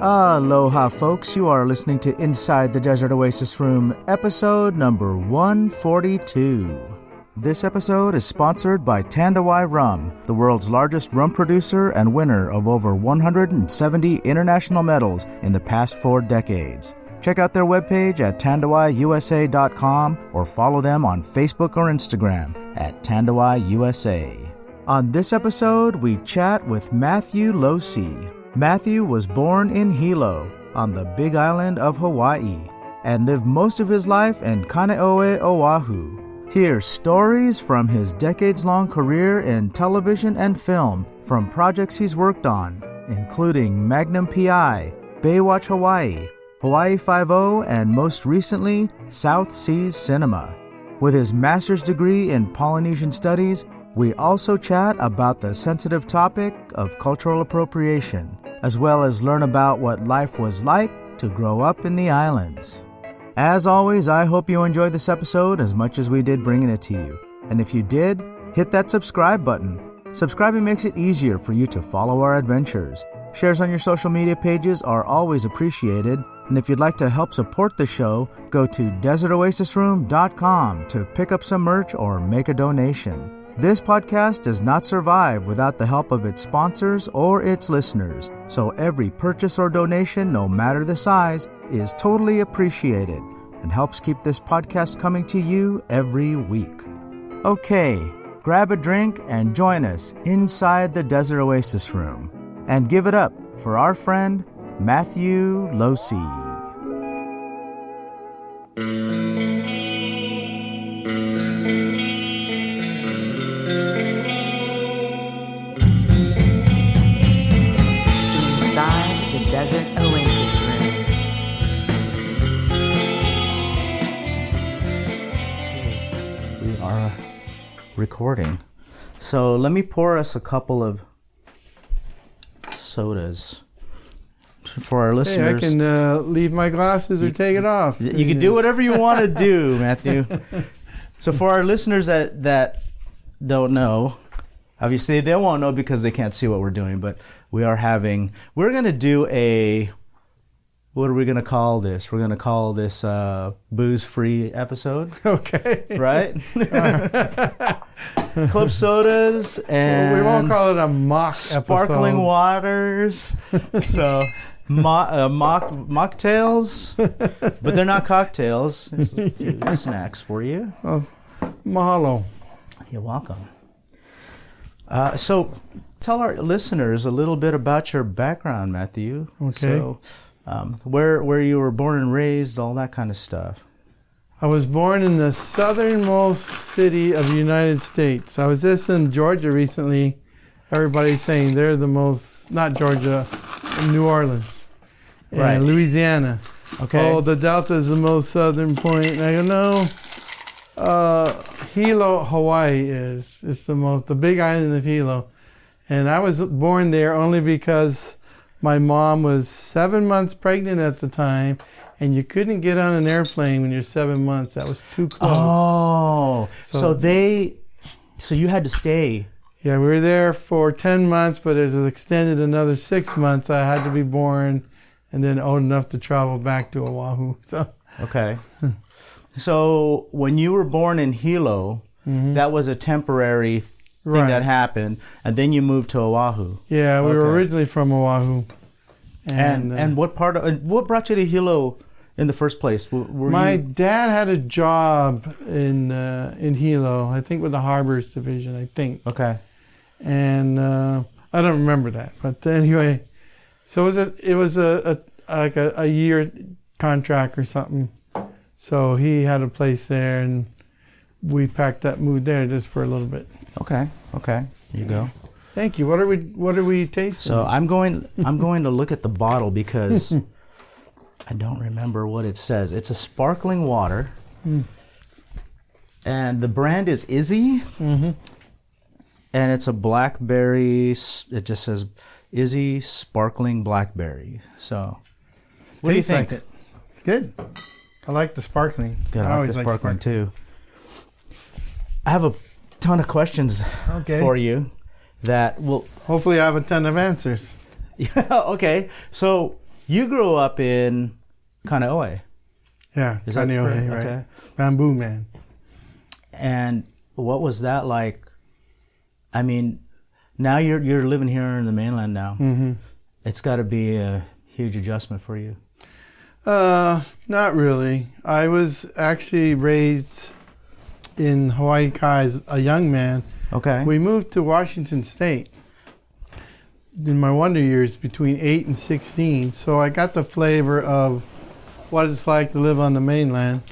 Aloha, folks. You are listening to Inside the Desert Oasis Room, episode number 142. This episode is sponsored by Tandawai Rum, the world's largest rum producer and winner of over 170 international medals in the past 4 decades. Check out their webpage at tandawaiusa.com or follow them on Facebook or Instagram at tandawaiusa. On this episode, we chat with Matthew Locey. Matthew was born in Hilo, on the Big Island of Hawaii, and lived most of his life in Kaneohe, Oahu. Hear stories from his decades-long career in television and film from projects he's worked on, including Magnum PI, Baywatch Hawaii, Hawaii 5-0, and most recently, South Seas Cinema. With his master's degree in Polynesian studies, we also chat about the sensitive topic of cultural appropriation, as well as learn about what life was like to grow up in the islands. As always, I hope you enjoyed this episode as much as we did bringing it to you. And if you did, hit that subscribe button. Subscribing makes it easier for you to follow our adventures. Shares on your social media pages are always appreciated. And if you'd like to help support the show, go to desertoasisroom.com to pick up some merch or make a donation. This podcast does not survive without the help of its sponsors or its listeners, so every purchase or donation, no matter the size, is totally appreciated and helps keep this podcast coming to you every week. Okay, grab a drink and join us inside the Desert Oasis Room. And give it up for our friend, Matthew Locey. Desert Oasis Room. We are recording. So let me pour us a couple of sodas for our listeners. Hey, I can leave my glasses or take it off. You can do whatever you want to do, Matthew. So for our listeners that don't know, obviously they won't know because they can't see what we're doing, but we're going to do what are we going to call this? We're going to call this booze-free episode. Okay. Right? Club sodas and... Well, we won't call it a mock sparkling episode. Waters. So, mocktails, but they're not cocktails. There's a few snacks for you. Oh, mahalo. You're welcome. So, tell our listeners a little bit about your background, Matthew. Okay. So, where you were born and raised, all that kind of stuff. I was born in the southernmost city of the United States. I was just in Georgia recently. Everybody's saying they're the most, not Georgia, New Orleans. Right. And Louisiana. Okay. Oh, the Delta is the most southern point. And I go, no. Hilo, Hawaii is the big island of Hilo. And I was born there only because my mom was 7 months pregnant at the time, and you couldn't get on an airplane when you're 7 months. That was too close. Oh, so you had to stay. Yeah, we were there for 10 months, but it was extended another 6 months. I had to be born and then old enough to travel back to Oahu. So. Okay. So when you were born in Hilo, that was a temporary thing that happened, and then you moved to Oahu. Yeah, we were originally from Oahu. And what brought you to Hilo in the first place? My dad had a job in Hilo, I think with the Harbors Division, I think. Okay. And I don't remember that, but anyway, so it was a year contract or something. So he had a place there, and we packed up, moved there just for a little bit. Okay. Here you go. Thank you. What are we tasting? So I'm going to look at the bottle because I don't remember what it says. It's a sparkling water, and the brand is Izzy, and it's a blackberry. It just says Izzy Sparkling Blackberry. So, what do you think? Like it. Good. I like the sparkling. Good. I like the sparkling too. I have a ton of questions for you that will... Hopefully I have a ton of answers. Yeah, okay. So You grew up in Kaneohe. Yeah, Is that Kaneohe, correct? right? Okay. Bamboo Man. And what was that like? I mean, now you're living here in the mainland now. Mm-hmm. It's got to be a huge adjustment for you. Not really. I was actually raised in Hawaii Kai as a young man. Okay. We moved to Washington State in my wonder years between 8 and 16. So I got the flavor of what it's like to live on the mainland.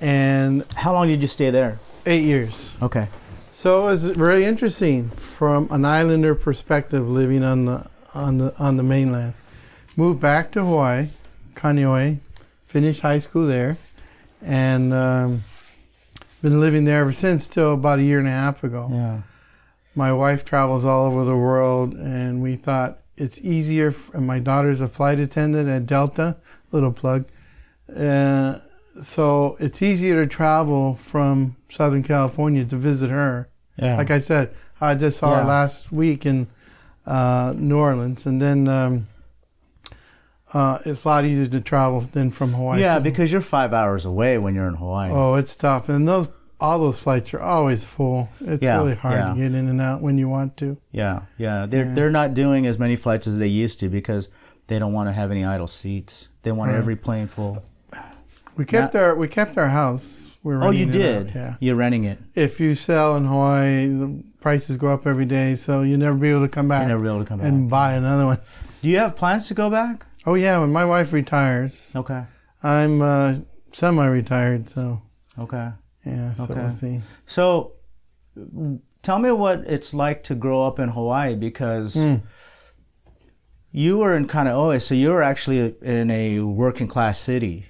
And How long did you stay there? 8 years. Okay. So it was very interesting from an islander perspective living on the mainland. Moved back to Hawaii, Kaneohe, finished high school there, and been living there ever since till about a year and a half ago. Yeah. My wife travels all over the world, and we thought it's easier. And my daughter's a flight attendant at Delta, little plug. So it's easier to travel from Southern California to visit her. Yeah. Like I said, I just saw her last week in New Orleans, and then it's a lot easier to travel than from Hawaii. Yeah, because you're 5 hours away when you're in Hawaii. Oh, it's tough, and all those flights are always full. It's really hard to get in and out when you want to. Yeah. They're not doing as many flights as they used to because they don't want to have any idle seats. They want every plane full. We kept our house. We're renting you it did? out, yeah. You're renting it. If you sell in Hawaii, the prices go up every day, so you'll never be able to come back. You'll never be able to come and back. buy another one. Do you have plans to go back? Oh yeah, when my wife retires. Okay. I'm semi-retired, so Okay. yeah. So we'll see. So, tell me what it's like to grow up in Hawaii because you were in Kaneohe, so you were actually in a working class city.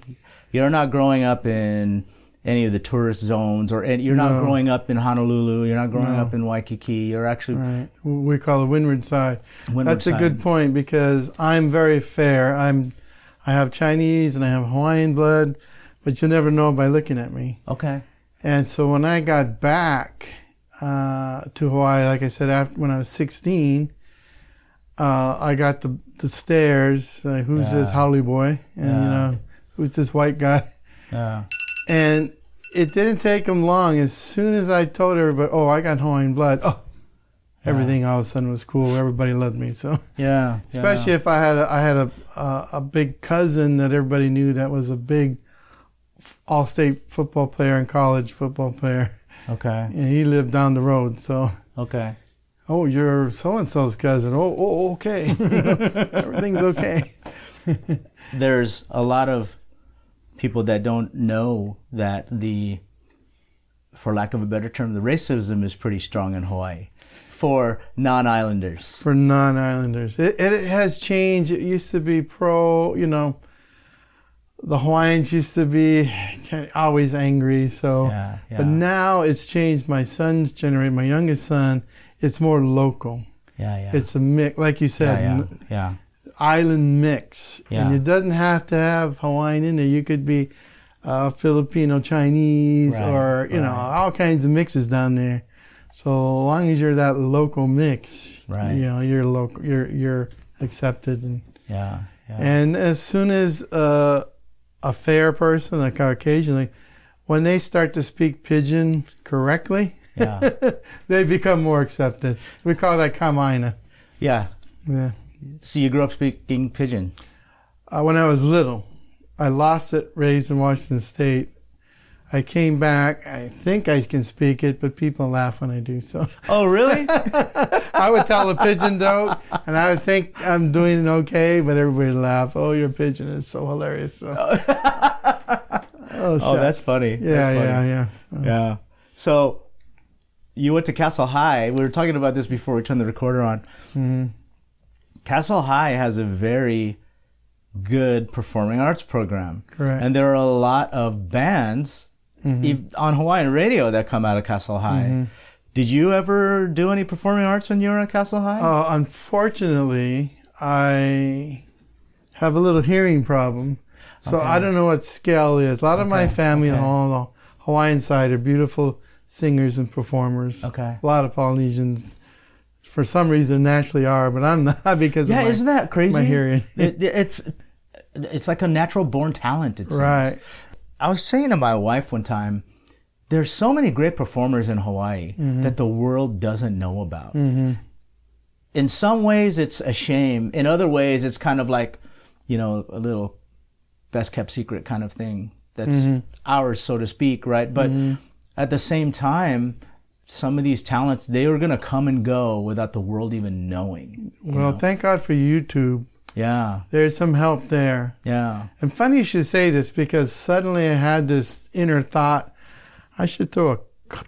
You're not growing up in any of the tourist zones, or you're not growing up in Honolulu. You're not growing up in Waikiki. You're actually right. We call the windward side. That's side. a good point because I'm very fair. I have Chinese and I have Hawaiian blood, but you'll never know by looking at me. Okay. And so when I got back to Hawaii, like I said, when I was 16, I got the stares. Who's this Haole boy? And who's this white guy? Yeah. And it didn't take them long. As soon as I told everybody, "Oh, I got Hawaiian blood," everything all of a sudden was cool. Everybody loved me. So especially if I had a big cousin that everybody knew that was a big all-state football player and college football player. Okay. And he lived down the road. So okay. Oh, you're so and so's cousin. Oh, okay. Everything's okay. There's a lot of people that don't know that for lack of a better term, the racism is pretty strong in Hawaii for non-islanders. For non-islanders. It has changed. It used to be the Hawaiians used to be always angry. So, but now it's changed. My son's generation, my youngest son, it's more local. Yeah. It's a mix, like you said. Yeah. Island mix, and it doesn't have to have Hawaiian in there. You could be Filipino, Chinese, or all kinds of mixes down there. So long as you're that local mix, you're local. You're accepted, and And as soon as a fair person, a Caucasian, when they start to speak Pidgin correctly, they become more accepted. We call that kamaina. Yeah. Yeah. So you grew up speaking Pidgin? When I was little. I lost it, raised in Washington State. I came back. I think I can speak it, but people laugh when I do so. Oh, really? I would tell a Pidgin joke, and I would think I'm doing okay, but everybody would laugh. Oh, your Pidgin is so hilarious. So. That's funny. Yeah. So you went to Castle High. We were talking about this before we turned the recorder on. Mm-hmm. Castle High has a very good performing arts program. Correct. And there are a lot of bands on Hawaiian radio that come out of Castle High. Mm-hmm. Did you ever do any performing arts when you were at Castle High? Unfortunately, I have a little hearing problem. So I don't know what scale is. A lot of my family on the Hawaiian side are beautiful singers and performers. Okay. A lot of Polynesians, for some reason, naturally are, but I'm not because of isn't that crazy? My hearing. it's like a natural born talent, it seems. Right. I was saying to my wife one time, there's so many great performers in Hawaii that the world doesn't know about. In some ways, it's a shame. In other ways, it's kind of like, a little best kept secret kind of thing that's ours, so to speak, right? But at the same time, some of these talents, they are going to come and go without the world even knowing. Well, thank God for YouTube. Yeah. There's some help there. Yeah. And funny you should say this, because suddenly I had this inner thought, I should throw a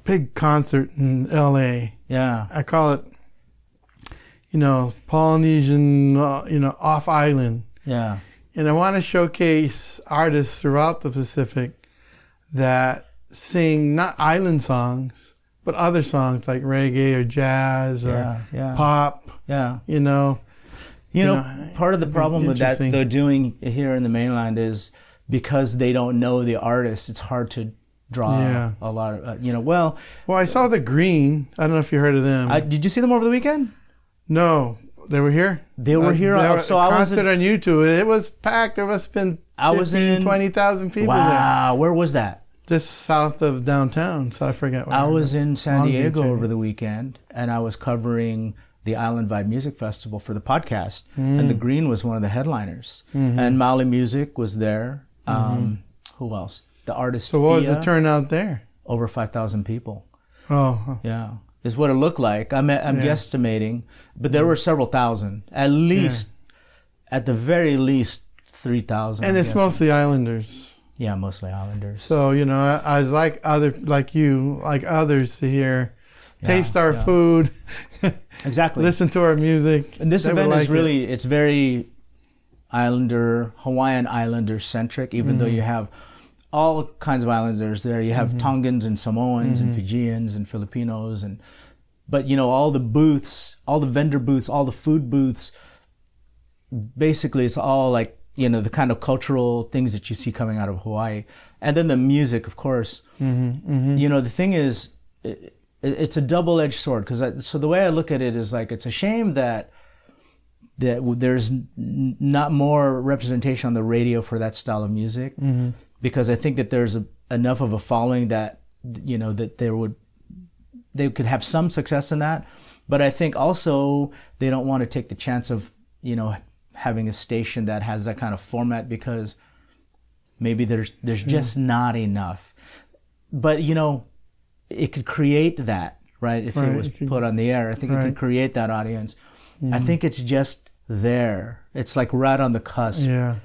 big concert in L.A. Yeah. I call it, Polynesian, off island. Yeah. And I want to showcase artists throughout the Pacific that sing not island songs, but other songs like reggae or jazz or pop. Yeah. Part of the problem with that they're doing here in the mainland is because they don't know the artists, it's hard to draw a lot of, well, I saw The Green. I don't know if you heard of them. Did you see them over the weekend? No. They were here? They were here. So I was on YouTube. It was packed. There must have been 20,000 people there. Wow. Where was that? Just south of downtown, so I forget where. I was in San Diego over the weekend, and I was covering the Island Vibe Music Festival for the podcast, and The Green was one of the headliners. And Maui Music was there. Who else? The artist. So what was the turnout there? Over 5,000 people. Oh. Yeah. Is what it looked like. I'm guesstimating, but there were several thousand. At least, at the very least, 3,000. And it's mostly islanders. Yeah, mostly islanders. So, I like others to hear, taste our food. Exactly. Listen to our music. And this event is really, it's very Hawaiian Islander centric, even though you have all kinds of islanders there. You have Tongans and Samoans and Fijians and Filipinos, but all the booths, all the vendor booths, all the food booths, basically it's all like, the kind of cultural things that you see coming out of Hawaii. And then the music, of course. The thing is, it's a double-edged sword. So the way I look at it is like, it's a shame that there's not more representation on the radio for that style of music. Because I think that there's enough of a following that, that they could have some success in that. But I think also they don't want to take the chance of, having a station that has that kind of format because maybe there's just not enough. But, it could create that, right? If it was put on the air, I think it could create that audience. I think it's just there. It's like right on the cusp. Yeah.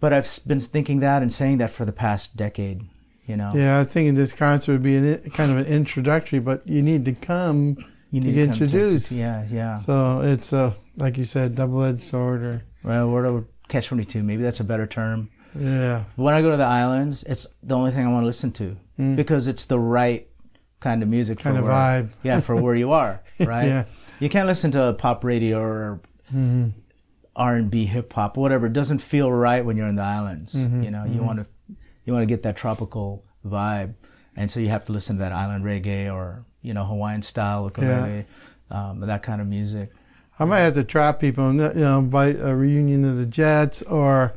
But I've been thinking that and saying that for the past decade, Yeah, I think this concert would be kind of an introductory, but you need to come to get introduced. Yeah. So it's like you said, double-edged sword, or catch-22. Maybe that's a better term. Yeah. When I go to the islands, it's the only thing I want to listen to because it's the right kind of music kind of vibe. Yeah, for where you are, right? Yeah. You can't listen to pop radio or R&B, hip hop, whatever. It doesn't feel right when you're in the islands. You want to get that tropical vibe, and so you have to listen to that island reggae or Hawaiian style ukulele, that kind of music. I might have to trap people and invite a reunion of the Jets or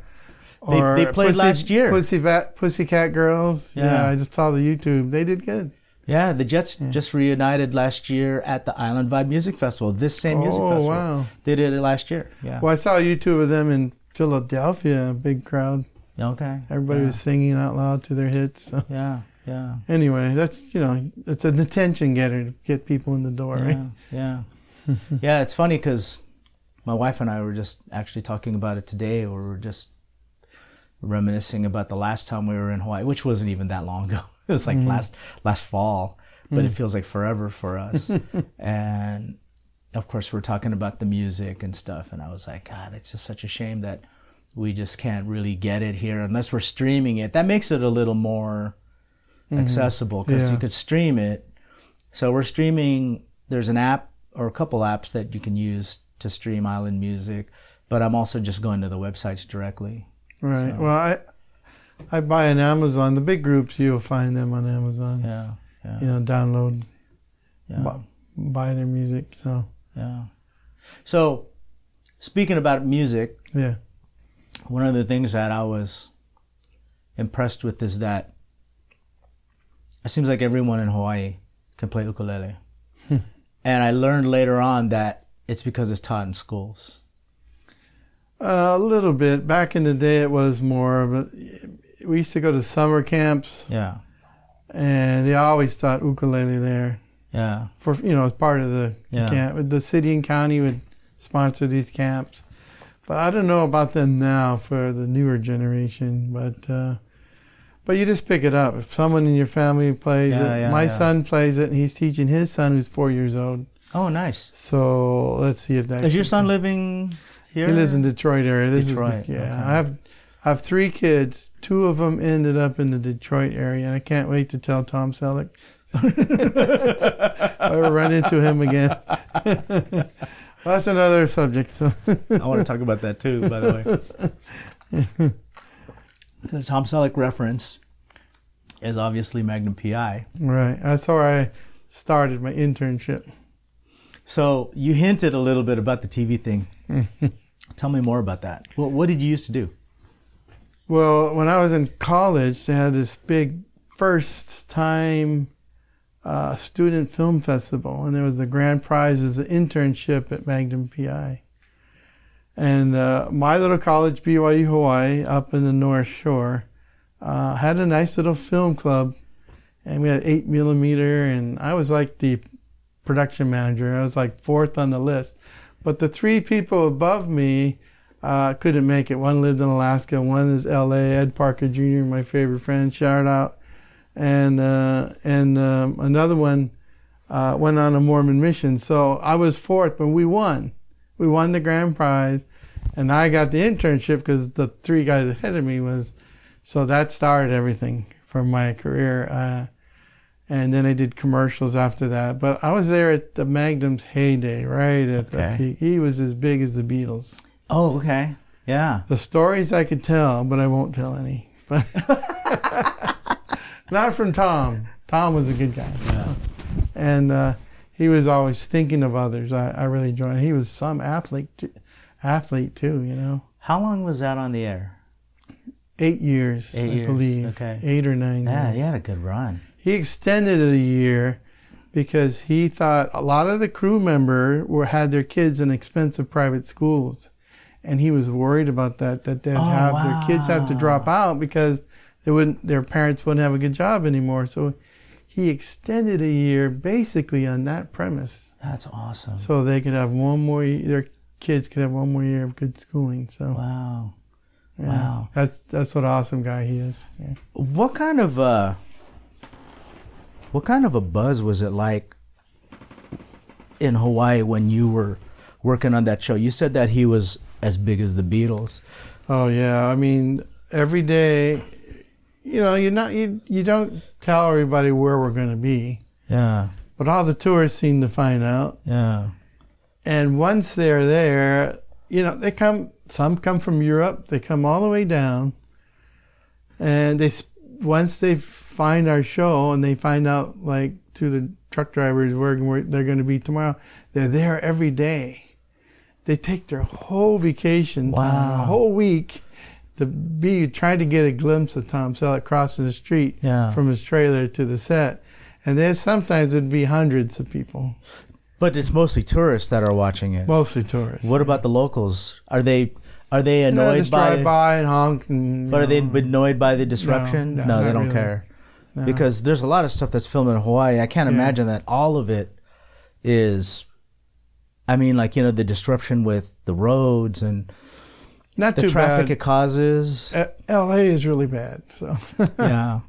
they played last year. Pussycat Girls. Yeah, I just saw the YouTube. They did good. Yeah, the Jets just reunited last year at the Island Vibe Music Festival. This same music festival. Oh, wow. They did it last year. Yeah. Well, I saw YouTube of them in Philadelphia, a big crowd. Okay. Everybody was singing out loud to their hits. So. Yeah. Anyway, that's, it's an attention getter to get people in the door, right? Yeah. Yeah, it's funny because my wife and I were just actually talking about it today. We were just reminiscing about the last time we were in Hawaii, which wasn't even that long ago. It was like last fall, but it feels like forever for us. And of course, we're talking about the music and stuff. And I was like, God, it's just such a shame that we just can't really get it here unless we're streaming it. That makes it a little more accessible because you could stream it. So we're streaming. There's an app or a couple apps that you can use to stream island music, but I'm also just going to the websites directly. Right. So. Well, I buy on Amazon. The big groups, you'll find them on Amazon. Yeah. Download, buy their music. So. Yeah. So, speaking about music. Yeah. one of the things that I was impressed with is that it seems like everyone in Hawaii can play ukulele. And I learned later on that it's because it's taught in schools. A little bit. Back in the day, it was more of a... We used to go to summer camps. Yeah. And they always taught ukulele there. Yeah. For, as part of the camp. The city and county would sponsor these camps. But I don't know about them now for the newer generation. But you just pick it up. If someone in your family plays it, my son plays it, and he's teaching his son who's 4 years old. Oh, nice. So let's see if that. Is your son living here? He lives in Detroit area. Detroit. Okay. I have 3 kids. 2 of them ended up in the Detroit area, and I can't wait to tell Tom Selleck. I run into him again. That's another subject. So I want to talk about that too, by the way. The Tom Selleck reference is obviously Magnum PI. Right. That's where I started my internship. So you hinted a little bit about the TV thing. Tell me more about that. What did you used to do? Well, when I was in college, they had this big first time student film festival, and there was the grand prize was the internship at Magnum PI. And my little college, Baywatch Hawaii, up in the North Shore, had a nice little film club, and we had 8mm, and I was like the production manager. I was like 4th on the list. But the 3 people above me couldn't make it. One lived in Alaska, one is L.A., Ed Parker Jr., my favorite friend, shout out. And another one went on a Mormon mission. So I was 4th, but we won. We won the grand prize, and I got the internship because the 3 guys ahead of me was. So that started everything for my career. And then I did commercials after that. But I was there at the Magnum's heyday, right at the peak. He was as big as the Beatles. Oh, okay. Yeah. The stories I could tell, but I won't tell any. Not from Tom. Tom was a good guy. Yeah. And he was always thinking of others. I really enjoyed it. He was some athlete too, How long was that on the air? 8 years, I believe. Okay. 8 or 9 years. Yeah, he had a good run. He extended it a year because he thought a lot of the crew members had their kids in expensive private schools. And he was worried about that they'd have their kids have to drop out because their parents wouldn't have a good job anymore. So he extended a year basically on that premise. That's awesome. So they could have one more year, their kids could have one more year of good schooling. So wow. Yeah, wow. That's what an awesome guy he is. Yeah. What kind of a buzz was it like in Hawaii when you were working on that show? You said that he was as big as the Beatles. Oh yeah, I mean every day, you don't tell everybody where we're going to be. Yeah. But all the tourists seem to find out. Yeah. And once they're there, some come from Europe. They come all the way down, and once they find our show and they find out, like, to the truck drivers where they're going to be tomorrow, they're there every day. They take their whole vacation time, a whole week, to try to get a glimpse of Tom Selleck crossing the street from his trailer to the set. And then sometimes it'd be hundreds of people. But it's mostly tourists that are watching it. Mostly tourists. What about the locals? Are they annoyed they just by? drive by and honk. But are they annoyed by the disruption? No, they don't care. No. Because there's a lot of stuff that's filmed in Hawaii. I can't imagine that all of it is. I mean, like, the disruption with the roads and not the too traffic bad. it causes. LA is really bad. So yeah.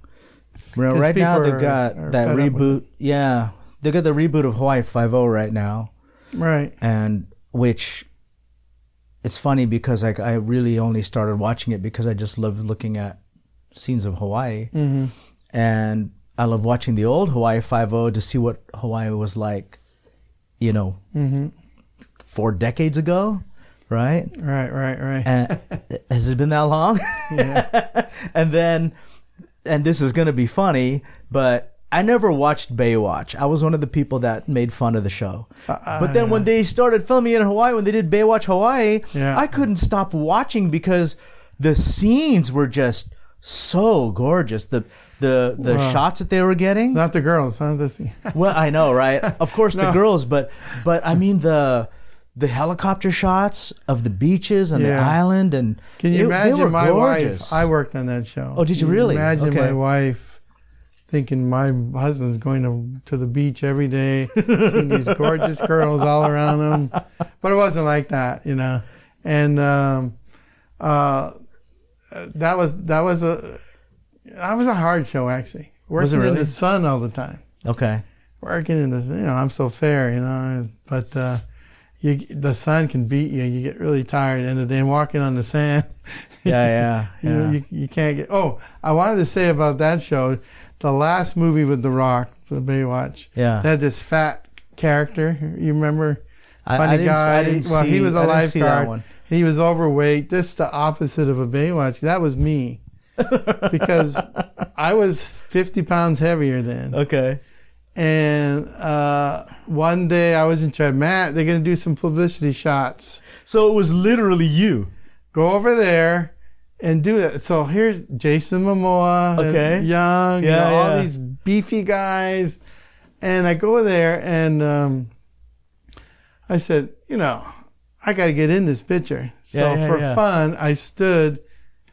Well, right now they've got that reboot. Yeah. They got the reboot of Hawaii 5.0 right now. Right. And which it's funny because I really only started watching it because I just loved looking at scenes of Hawaii. Mm-hmm. And I love watching the old Hawaii 5.0 to see what Hawaii was like, mm-hmm. 4 decades ago, right? Right. And has it been that long? Yeah. And this is going to be funny, but I never watched Baywatch. I was one of the people that made fun of the show. But then when they started filming it in Hawaii, when they did Baywatch Hawaii, I couldn't stop watching because the scenes were just so gorgeous. The shots that they were getting. Not the girls, huh? Well, I know, right? Of course, No. the girls, but I mean the helicopter shots of the beaches and the island, and can you they imagine were my gorgeous. wife? I worked on that show. Oh, did you really? Imagine Okay. my wife thinking my husband's going to the beach every day, seeing these gorgeous girls all around him. But it wasn't like that, you know. And that was a hard show, actually. Working really? in the sun all the time. Okay. Working in the, I'm so fair, but the sun can beat you. You get really tired at the end of the day. And walking on the sand. Yeah. You can't get. Oh, I wanted to say about that show, the last movie with The Rock, the Baywatch. Yeah. They had this fat character. You remember? I didn't see. He was a I didn't see that lifeguard. one. He was overweight. Just the opposite of a Baywatch. That was me. Because I was 50 pounds heavier then. Okay. And one day I was in charge. Matt, they're going to do some publicity shots. So it was literally you. Go over there and do it. So here's Jason Momoa, Okay. and Young, Yeah, all yeah. these beefy guys. And I go there and I said, I got to get in this picture. So for fun, I stood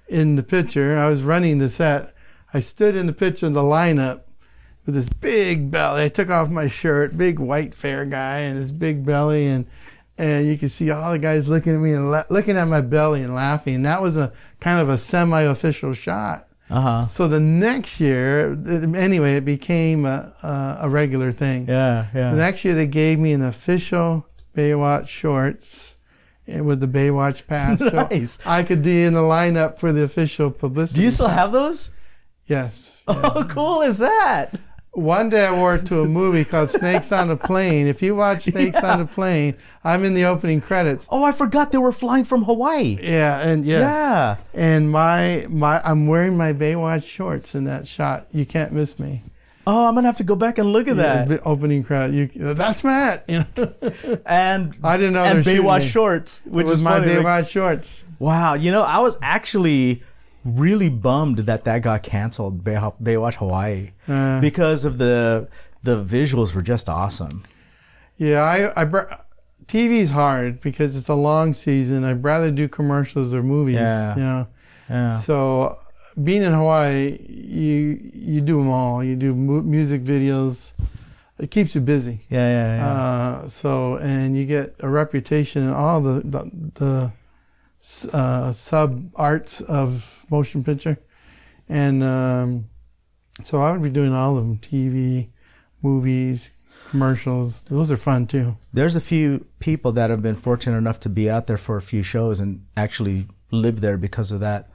in the picture. I was running the set. I stood in the picture in the lineup with this big belly. I took off my shirt, big white fair guy, and this big belly, and you could see all the guys looking at me and looking at my belly and laughing. And that was a kind of a semi-official shot. Uh-huh. So the next year, anyway, it became a regular thing. Yeah. The next year, they gave me an official Baywatch shorts with the Baywatch pass. Nice. So I could be in the lineup for the official publicity. Do you still have those? Yes. How cool is that? One day I wore it to a movie called Snakes on a Plane. If you watch Snakes on a Plane, I'm in the opening credits. Oh, I forgot they were flying from Hawaii. Yeah, and yes. Yeah. And I'm wearing my Baywatch shorts in that shot. You can't miss me. Oh, I'm gonna have to go back and look at that. The opening crowd. That's Matt. And I didn't know. and they're shooting Baywatch me. shorts, which It was is my funny. Baywatch shorts. Wow, I was actually really bummed that got canceled, Baywatch Hawaii, because of the visuals were just awesome. Yeah, TV's hard because it's a long season. I'd rather do commercials or movies. Yeah. Yeah. So being in Hawaii, you do them all. You do music videos. It keeps you busy. Yeah. And you get a reputation in all the sub arts of motion picture, and so I would be doing all of them: TV, movies, commercials. Those are fun too. There's a few people that have been fortunate enough to be out there for a few shows and actually live there because of that.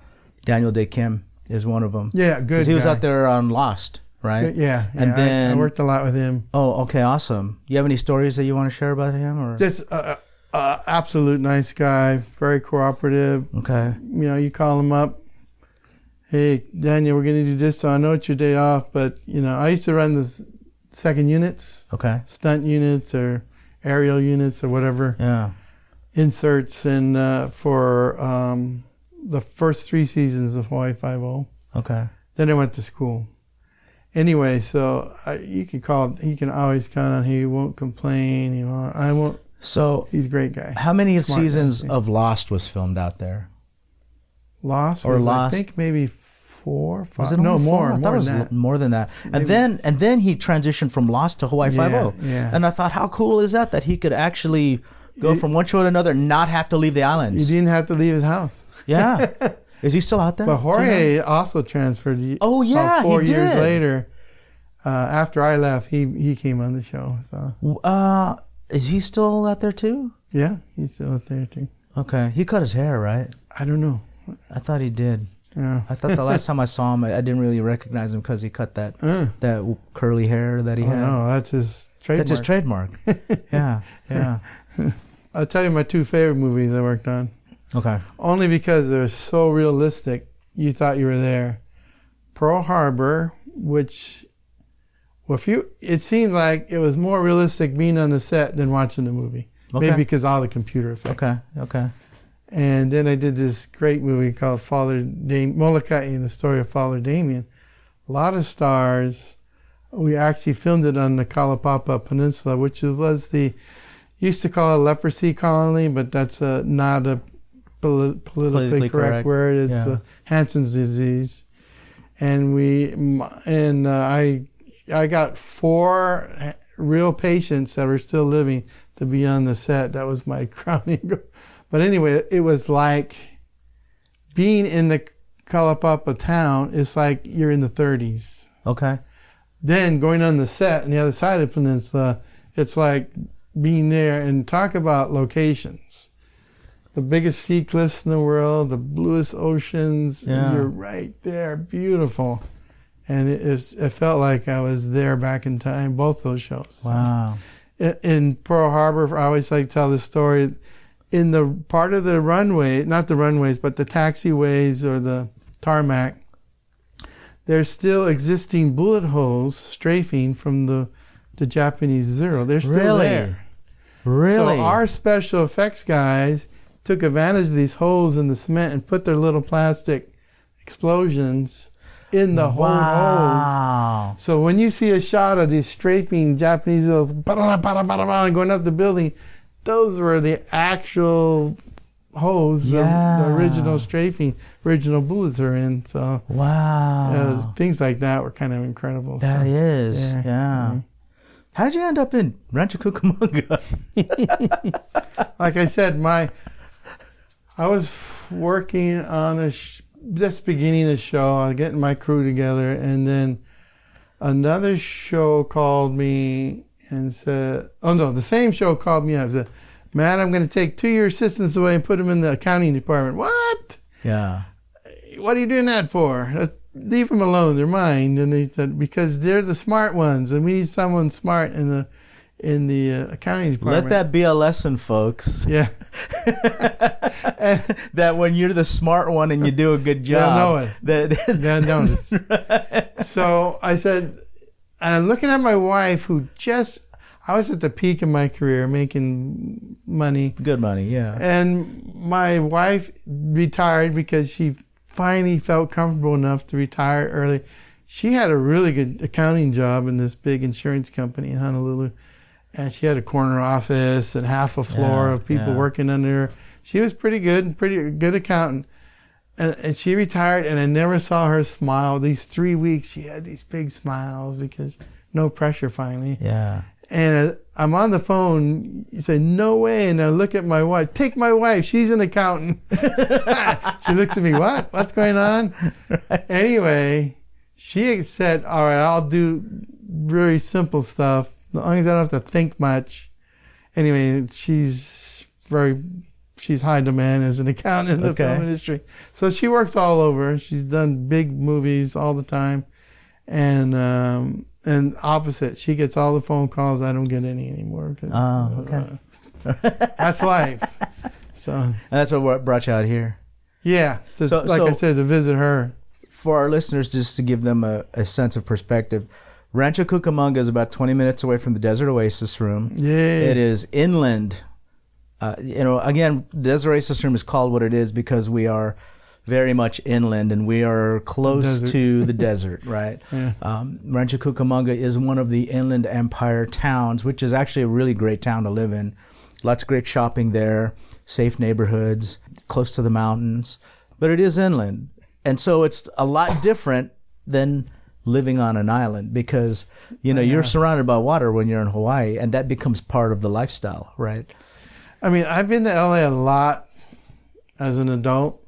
Daniel Day Kim is one of them. Yeah, good. 'Cause he was guy. out there on Lost, right? Yeah. And then I worked a lot with him. Oh, okay, awesome. You have any stories that you want to share about him, or Just absolute nice guy, very cooperative. okay? You call him up. Hey, Daniel, we're going to do this. So I know it's your day off, but I used to run the second units, Okay. stunt units or aerial units or whatever, Yeah. inserts, and for the first 3 seasons of Hawaii Five-0. Okay. Then I went to school. Anyway, so you can call. He can always count on. He won't complain. I won't. So, He's a great guy. how many Smart seasons guy. of Lost was filmed out there? Lost Or was, Lost. I think maybe 4, 5. Was it No, only more. four? I thought More it was than that. more than that. And Maybe- then he transitioned from Lost to Hawaii Five-0. Yeah. And I thought, how cool is that he could actually go from one show to another and not have to leave the He islands? didn't have to leave his house. Yeah. Is he still out there? But Jorge also transferred. Oh, yeah, about 4 he years did. later, after I left, he came on the show. So Is he still out there too? yeah, he's still out there too. Okay. He cut his hair, right? I don't know. I thought he did. Yeah. I thought the last time I saw him, I didn't really recognize him because he cut that curly hair that he Oh had. no, that's his trademark. That's his trademark. Yeah. I'll tell you my 2 favorite movies I worked on. Okay. Only because they're so realistic, you thought you were there. Pearl Harbor, which, it seemed like it was more realistic being on the set than watching the movie. Okay. Maybe because all the computer effects. Okay. And then I did this great movie called Molokai and the Story of Father Damien. A lot of stars. We actually filmed it on the Kalapapa Peninsula, which was used to call it a leprosy colony, but that's not a politically correct word. It's Hansen's disease. And I got 4 real patients that were still living to be on the set. That was my crowning goal. But anyway, it was like being in the Kalapapa town. It's like you're in the 30s. Okay. Then going on the set on the other side of the peninsula, it's like being there, and talk about locations. The biggest sea cliffs in the world, the bluest oceans, and you're right there, beautiful. And it felt like I was there back in time, both those shows. Wow. In Pearl Harbor, I always like to tell this story. In the part of the runway, not the runways, but the taxiways or the tarmac, there's still existing bullet holes strafing from the Japanese Zero. They're still there. Really? So our special effects guys took advantage of these holes in the cement and put their little plastic explosions in the holes. So when you see a shot of these strafing Japanese Zeros going up the building, those were the actual holes the original strafing, original bullets are in. So things like that were kind of incredible. That is, yeah. How'd you end up in Rancho Cucamonga? Like I said, I was working on just beginning a show, getting my crew together, and then another show called me and said, the same show called me up and said, Matt, I'm going to take 2 of your assistants away and put them in the accounting department. What? Yeah. What are you doing that for? Leave them alone. They're mine. And they said, because they're the smart ones, and we need someone smart in the accounting department. Let that be a lesson, folks. Yeah. That when you're the smart one and you do a good job, they'll notice. So I said, and I'm looking at my wife I was at the peak of my career making money. Good money, yeah. And my wife retired because she finally felt comfortable enough to retire early. She had a really good accounting job in this big insurance company in Honolulu. And she had a corner office and half a floor of people working under her. She was pretty good accountant. And she retired, and I never saw her smile. These 3 weeks, she had these big smiles because no pressure finally. Yeah. And I'm on the phone. You say, no way. And I look at my wife. Take my wife. She's an accountant. She looks at me. What? What's going on? Right. Anyway, she said, all right, I'll do very simple stuff. As long as I don't have to think much. Anyway, she's high demand as an accountant in the film industry. So she works all over. She's done big movies all the time. And opposite, she gets all the phone calls. I don't get any anymore. That's life. So and that's what brought you out here. Yeah. I said, to visit her. For our listeners, just to give them a sense of perspective, Rancho Cucamonga is about 20 minutes away from the Desert Oasis Room. Yeah. It is inland. Again, Desert Oasis Room is called what it is because we are very much inland and we are close to the desert, right? Yeah. Rancho Cucamonga is one of the Inland Empire towns, which is actually a really great town to live in. Lots of great shopping there, safe neighborhoods, close to the mountains, but it is inland. And so it's a lot different than living on an island because, you're surrounded by water when you're in Hawaii, and that becomes part of the lifestyle, right? I mean, I've been to LA a lot as an adult,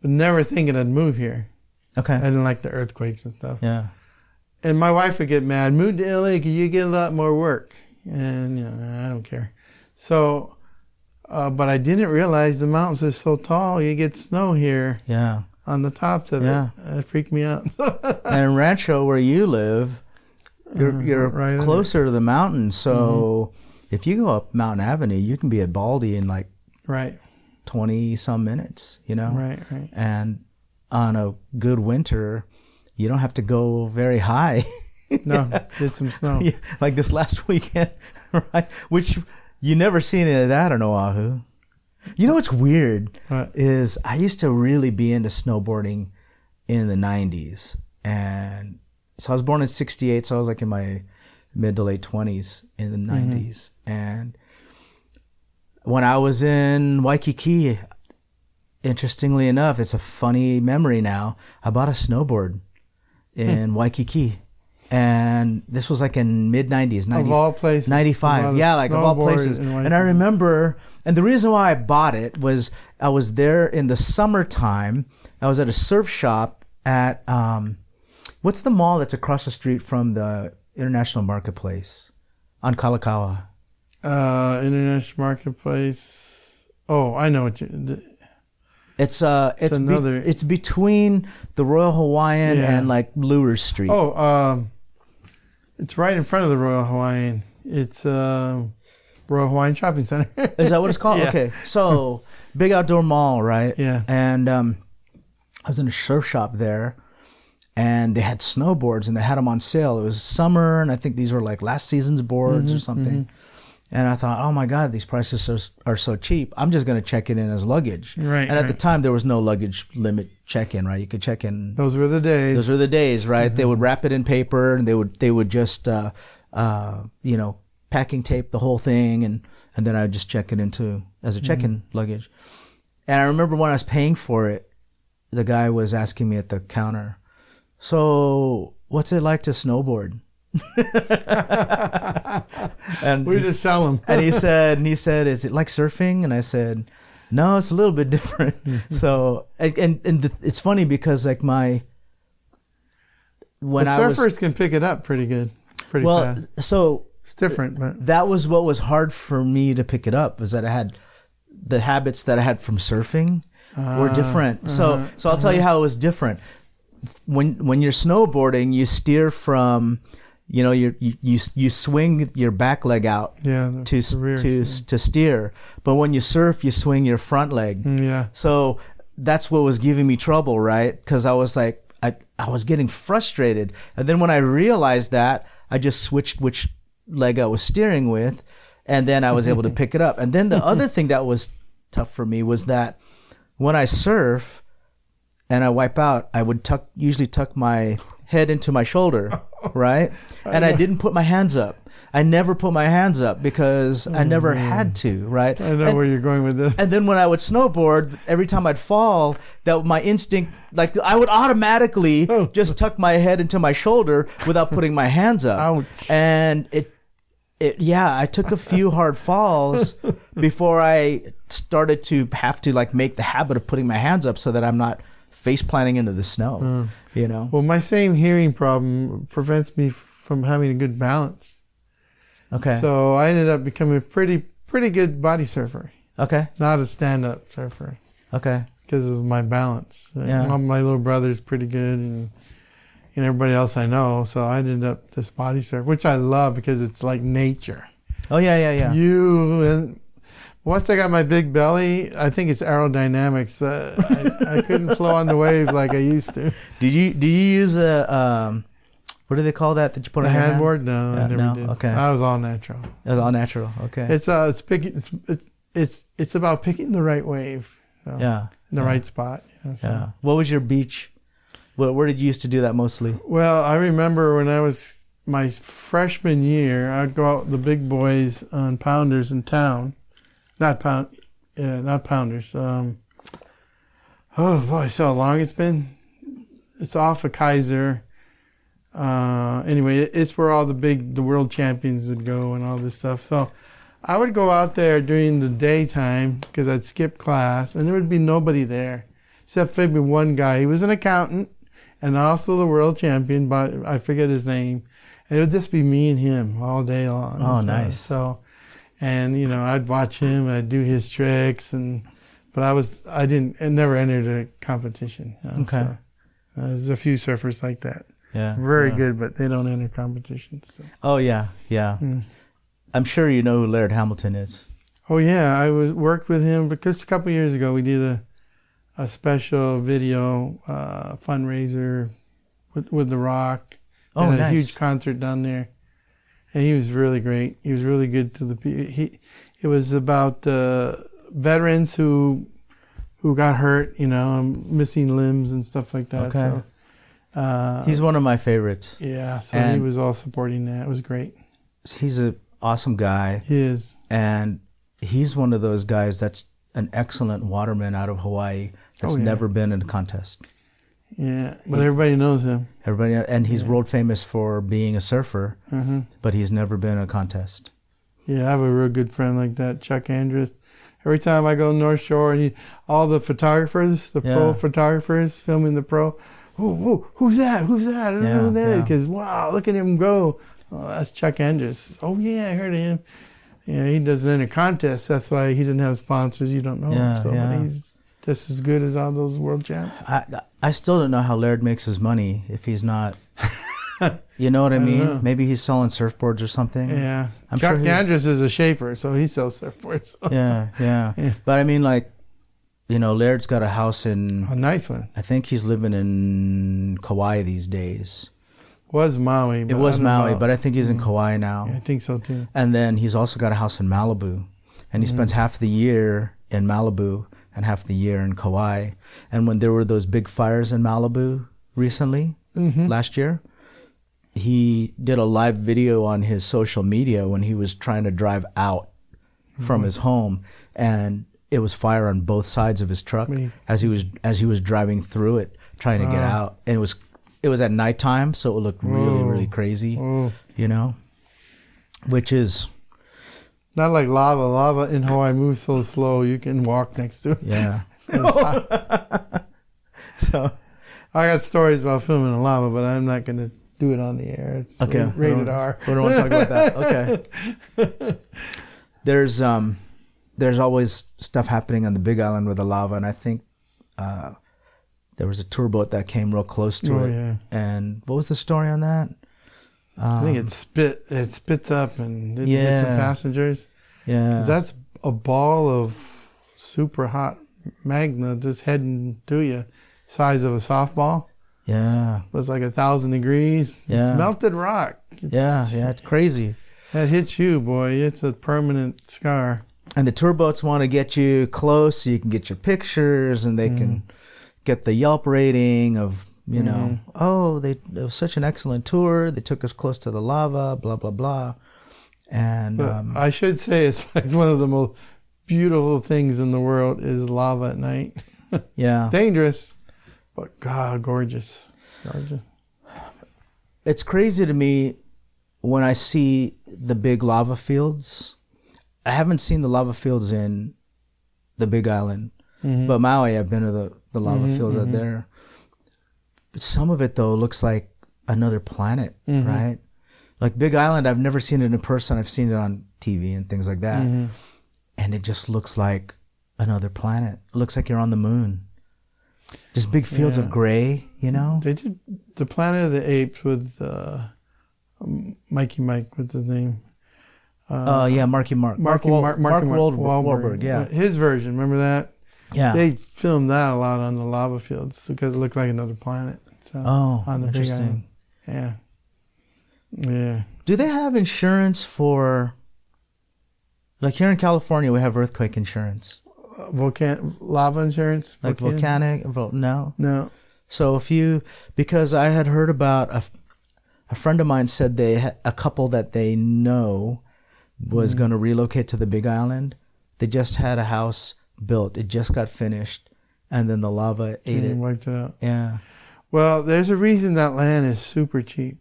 but never thinking I'd move here. Okay. I didn't like the earthquakes and stuff. Yeah. And my wife would get mad. Move to LA because you get a lot more work. And, I don't care. So, but I didn't realize the mountains are so tall. You get snow here. Yeah. On the tops of it. It freaked me out. And in Rancho, where you live, you're right closer to the mountains. So if you go up Mountain Avenue, you can be at Baldy in like 20 some minutes, Right. And on a good winter, you don't have to go very high. No, get some snow. Yeah, like this last weekend, right? Which you never seen any of that on Oahu. You know what's weird What? is I used to really be into snowboarding in the 90s. And so I was born in 68, so I was like in my mid to late 20s in the 90s. And when I was in Waikiki, interestingly enough, it's a funny memory now, I bought a snowboard in Waikiki. And this was like in mid 90s, Of all places. 95. Yeah, like of all places. And I remember, and the reason why I bought it was I was there in the summertime. I was at a surf shop at, what's the mall that's across the street from the International Marketplace on Kalakaua? International Marketplace. Oh, I know what you... It's another. It's between the Royal Hawaiian and like Lures Street. Oh, it's right in front of the Royal Hawaiian. It's Royal Hawaiian Shopping Center. Is that what it's called? Yeah. Okay, so big outdoor mall, right? Yeah. And I was in a surf shop there, and they had snowboards, and they had them on sale. It was summer, and I think these were like last season's boards or something. And I thought, oh my God, these prices are so cheap. I'm just going to check it in as luggage. Right. And at the time, there was no luggage limit check-in, right? You could check in. Those were the days. Those were the days, right? They would wrap it in paper, and they would just, packing tape the whole thing, and then I would just check it into as a check-in luggage. And I remember when I was paying for it, the guy was asking me at the counter, so what's it like to snowboard? And we just sell them. and he said, is it like surfing? And I said, no, it's a little bit different. So, it's funny because like surfers can pick it up pretty good, pretty fast. So it's different, but that was what was hard for me to pick it up, was that I had the habits that I had from surfing were different. So I'll tell you how it was different. When you're snowboarding, you steer from, you swing your back leg out to steer, but when you surf, you swing your front leg. So that's what was giving me trouble, right? Because I was like, I was getting frustrated, and then when I realized that, I just switched which leg I was steering with, and then I was able to pick it up. And then the other thing that was tough for me was that when I surf and I wipe out, I would usually tuck my head into my shoulder, right? And I didn't put my hands up. I never put my hands up because I never had to, right? I know where you're going with this. And then when I would snowboard, every time I'd fall, that my instinct, like I would automatically just tuck my head into my shoulder without putting my hands up. Ouch. And I took a few hard falls before I started to have to like make the habit of putting my hands up so that I'm not face planting into the snow, Well, my same hearing problem prevents me from having a good balance. Okay. So I ended up becoming a pretty good body surfer. Okay. Not a stand-up surfer. Okay. Because of my balance. Yeah. My little brother's pretty good, and everybody else I know. So I ended up this body surf, which I love because it's like nature. Oh yeah. And once I got my big belly, I think it's aerodynamics. I couldn't flow on the wave like I used to. Did you use a what do they call that you put on your hand? Handboard? No, I never did. Okay. I was all natural. It was all natural. Okay. It's picking. It's about picking the right wave. The right spot. Yeah. What was your beach? Where did you used to do that mostly? Well, I remember when I was my freshman year, I'd go out with the big boys on pounders in town. Not pounders. Oh boy, so long it's been. It's off of Kaiser. Anyway, it's where all the world champions would go and all this stuff. So I would go out there during the daytime because I'd skip class, and there would be nobody there except maybe one guy. He was an accountant and also the world champion, but I forget his name. And it would just be me and him all day long. Oh, nice. So, and I'd watch him, I'd do his tricks, but I never entered a competition. Okay. So, there's a few surfers like that. Yeah. Very good, but they don't enter competitions. So. Oh yeah. I'm sure you know who Laird Hamilton is. Oh yeah, I worked with him because a couple years ago we did a special video fundraiser with The Rock. Oh, and nice. A huge concert down there, and he was really great. He was really good to the people. It was about veterans who got hurt, missing limbs and stuff like that. Okay. So, he's one of my favorites. Yeah, so And he was all supporting that. It was great. He's an awesome guy. He is. And he's one of those guys that's an excellent waterman out of Hawaii that's never been in a contest. Yeah, but everybody knows him. And he's world famous for being a surfer, but he's never been in a contest. Yeah, I have a real good friend like that, Chuck Andrews. Every time I go North Shore, and all the photographers, pro photographers filming the pro, who's that? Who's that? I don't know who that is. Because, wow, look at him go. Oh, that's Chuck Andrews. Oh, yeah, I heard of him. Yeah, he doesn't enter contests. That's why he didn't have sponsors. You don't know him. So but he's just as good as all those world champs. I still don't know how Laird makes his money if he's not... You know what I mean? Know. Maybe he's selling surfboards or something. Yeah. I'm Chuck sure Andrews is a shaper, so he sells surfboards. Yeah. But I mean, Laird's got a house in... A nice one. I think he's living in Kauai these days. Was Maui. It was Maui, but I think he's in Kauai now. Yeah, I think so too. And then he's also got a house in Malibu. And he spends half the year in Malibu and half the year in Kauai. And when there were those big fires in Malibu recently, last year, he did a live video on his social media when he was trying to drive out from his home, and it was fire on both sides of his truck as he was driving through it, trying to get out. And it was at nighttime, so it looked really, really crazy, which is not like lava. Lava in Hawaii moves so slow you can walk next to it. Yeah. So I got stories about filming in lava, but I'm not going to do it on the air. It's rated R. We don't want to talk about that. Okay. There's always stuff happening on the Big Island with the lava, and I think there was a tour boat that came real close to it. Yeah. And what was the story on that? I think it spits up and didn't hit some passengers. Yeah. That's a ball of super hot magma just heading to you, size of a softball. Yeah. It was like 1,000 degrees. Yeah. It's melted rock. It's crazy. That hits you, boy. It's a permanent scar. And the tour boats want to get you close so you can get your pictures, and they can get the Yelp rating of, it was such an excellent tour. They took us close to the lava, blah, blah, blah. And I should say it's like one of the most beautiful things in the world is lava at night. Yeah. Dangerous. But God, gorgeous. Gorgeous. It's crazy to me when I see the big lava fields. I haven't seen the lava fields in the Big Island, but Maui, I've been to the lava fields out there. But some of it, though, looks like another planet, right? Like Big Island, I've never seen it in person. I've seen it on TV and things like that. And it just looks like another planet. It looks like you're on the moon. Just big fields of gray, They did the Planet of the Apes with Mikey Mike, what's his name? Marky Mark. Mark Wahlberg, yeah. His version, remember that? Yeah. They filmed that a lot on the lava fields because it looked like another planet. So, on the interesting. Big Island. Yeah. Do they have insurance for, like here in California, we have earthquake insurance. Lava insurance? Like volcanic? No. No. So because I had heard about a friend of mine said they had a couple that they know was going to relocate to the Big Island. They just had a house built. It just got finished, and then the lava ate it. Wiped it out. Yeah. Well, there's a reason that land is super cheap.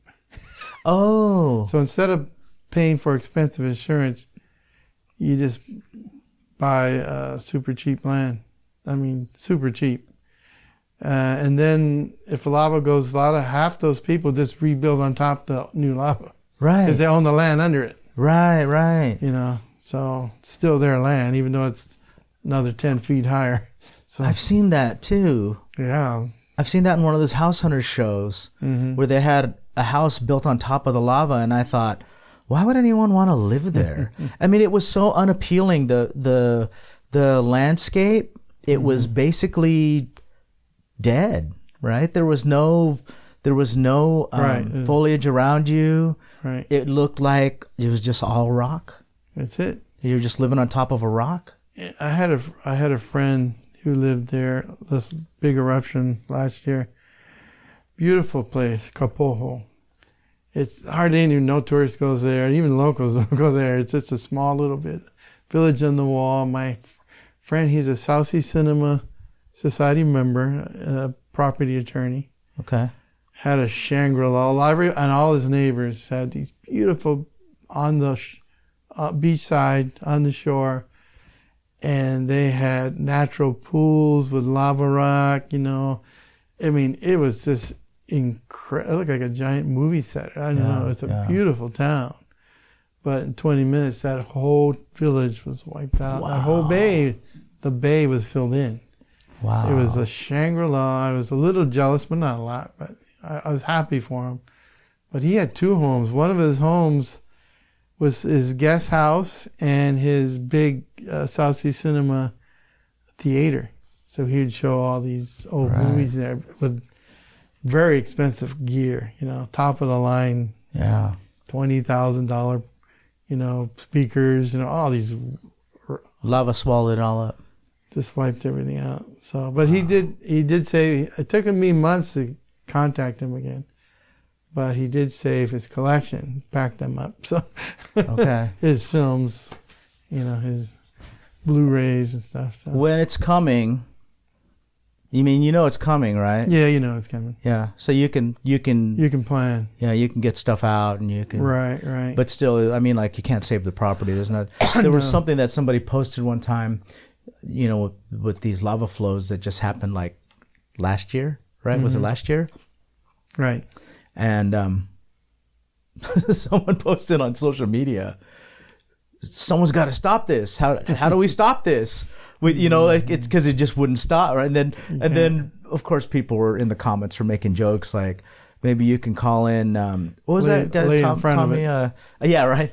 Oh. So instead of paying for expensive insurance, you just buy super cheap land. I mean, super cheap. And then if the lava goes, half those people just rebuild on top of the new lava. Right. Because they own the land under it. Right. So it's still their land, even though it's another 10 feet higher. So I've seen that too. Yeah. I've seen that in one of those house hunters shows where they had a house built on top of the lava, and I thought, why would anyone want to live there? I mean, it was so unappealing. The landscape, it was basically dead, right? There was no foliage around you. Right. It looked like it was just all rock. That's it. You're just living on top of a rock. I had a friend who lived there. This big eruption last year. Beautiful place, Kapoho. It's hardly any no tourist goes there. Even locals don't go there. It's just a small little bit village on the wall. My friend, he's a South Sea Cinema Society member, a property attorney. Okay. Had a Shangri-La library, and all his neighbors had these beautiful on the beachside on the shore. And they had natural pools with lava rock, you know. I mean, it was just incredible. It looked like a giant movie set. I don't know. It's a beautiful town. But in 20 minutes, that whole village was wiped out. Wow. That whole bay, the bay was filled in. Wow. It was a Shangri-La. I was a little jealous, but not a lot. But I was happy for him. But he had 2 homes. One of his homes was his guest house and his big South Sea Cinema theater. So he would show all these old movies there with very expensive gear, you know, top of the line, $20,000, you know, speakers, you know, all these. Lava swallowed it all up. Just wiped everything out. So, but he did say, it took me months to contact him again. But he did save his collection, packed them up. So, his films, you know, his Blu-rays and stuff. So. When it's coming, you mean you know it's coming, right? Yeah, you know it's coming. Yeah, so you can plan. Yeah, you can get stuff out and you can. Right. But still, I mean, like you can't save the property. There's not. There was something that somebody posted one time, you know, with these lava flows that just happened like last year, right? Mm-hmm. Was it last year? Right. And someone posted on social media, someone's got to stop this. How do we stop this? You know, like it's because it just wouldn't stop, right? And then of course people were in the comments were making jokes like, maybe you can call in. What was that guy? Tommy. Yeah, right.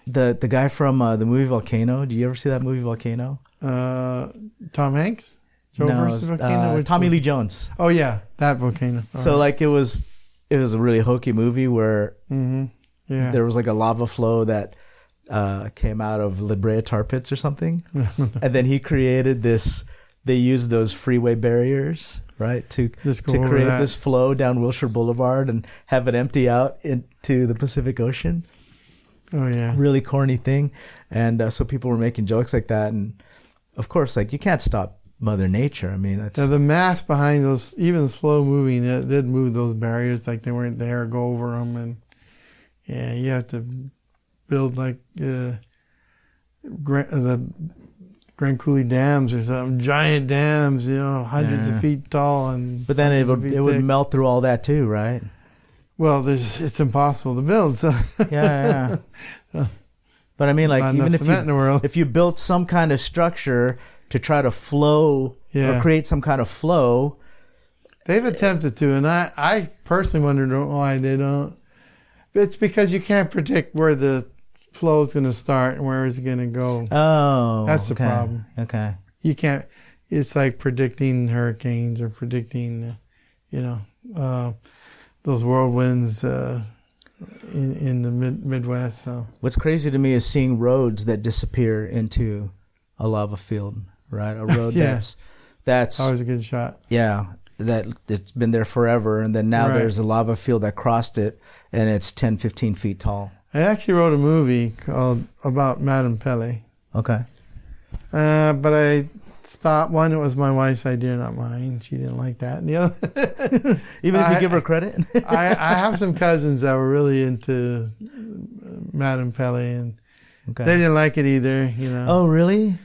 The guy from the movie Volcano. Do you ever see that movie Volcano? Tom Hanks. Joe versus Volcano? Tommy Lee Jones. Oh yeah, that Volcano. So like it was a really hokey movie where there was like a lava flow that came out of La Brea tar pits or something, and then he created this. They used those freeway barriers, right, to create this flow down Wilshire Boulevard and have it empty out into the Pacific Ocean. Oh yeah, really corny thing, and so people were making jokes like that, and of course, like you can't stop Mother Nature. I mean, that's the mass behind those, even slow moving, it did move those barriers like they weren't there, go over them, and you have to build like the Grand Coulee dams or something, giant dams, you know, hundreds of feet tall, and but then it would melt through all that too, right? Well, it's impossible to build. So yeah. But I mean, like even if you built some kind of structure to try to flow or create some kind of flow. They've attempted to, and I personally wonder why they don't. It's because you can't predict where the flow is going to start and where it's going to go. Oh, that's the problem. Okay. You can't. It's like predicting hurricanes or predicting, those whirlwinds in the Midwest. So what's crazy to me is seeing roads that disappear into a lava field. Right, a road that's always a good shot. Yeah, that it's been there forever, and then now there's a lava field that crossed it, and it's 10, 15 feet tall. I actually wrote a movie about Magnum PI. Okay. But I stopped. One, it was my wife's idea, not mine. She didn't like that. And the other, even if you give her credit. I have some cousins that were really into Magnum PI, and they didn't like it either. You know. Oh, really?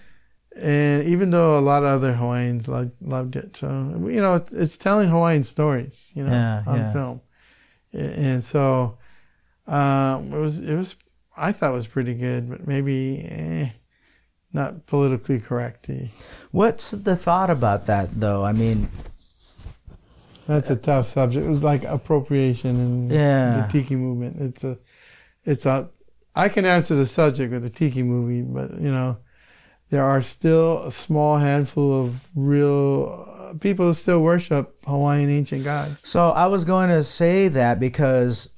And even though a lot of other Hawaiians loved it, so it's telling Hawaiian stories, on film, and so it was. I thought it was pretty good, but maybe not politically correct. What's the thought about that, though? I mean, that's a tough subject. It was like appropriation and the Tiki movement. I can answer the subject with the Tiki movie, but there are still a small handful of real people who still worship Hawaiian ancient gods. So I was going to say that because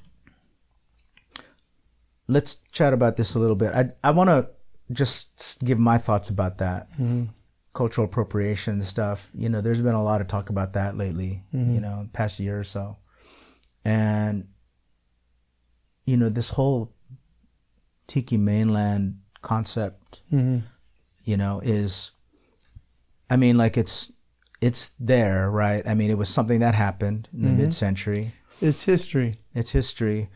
let's chat about this a little bit. I want to just give my thoughts about that. Cultural appropriation stuff. There's been a lot of talk about that lately, the past year or so. And, this whole Tiki mainland concept, is, it's there, right? It was something that happened in the mid-century. It's history. It's history.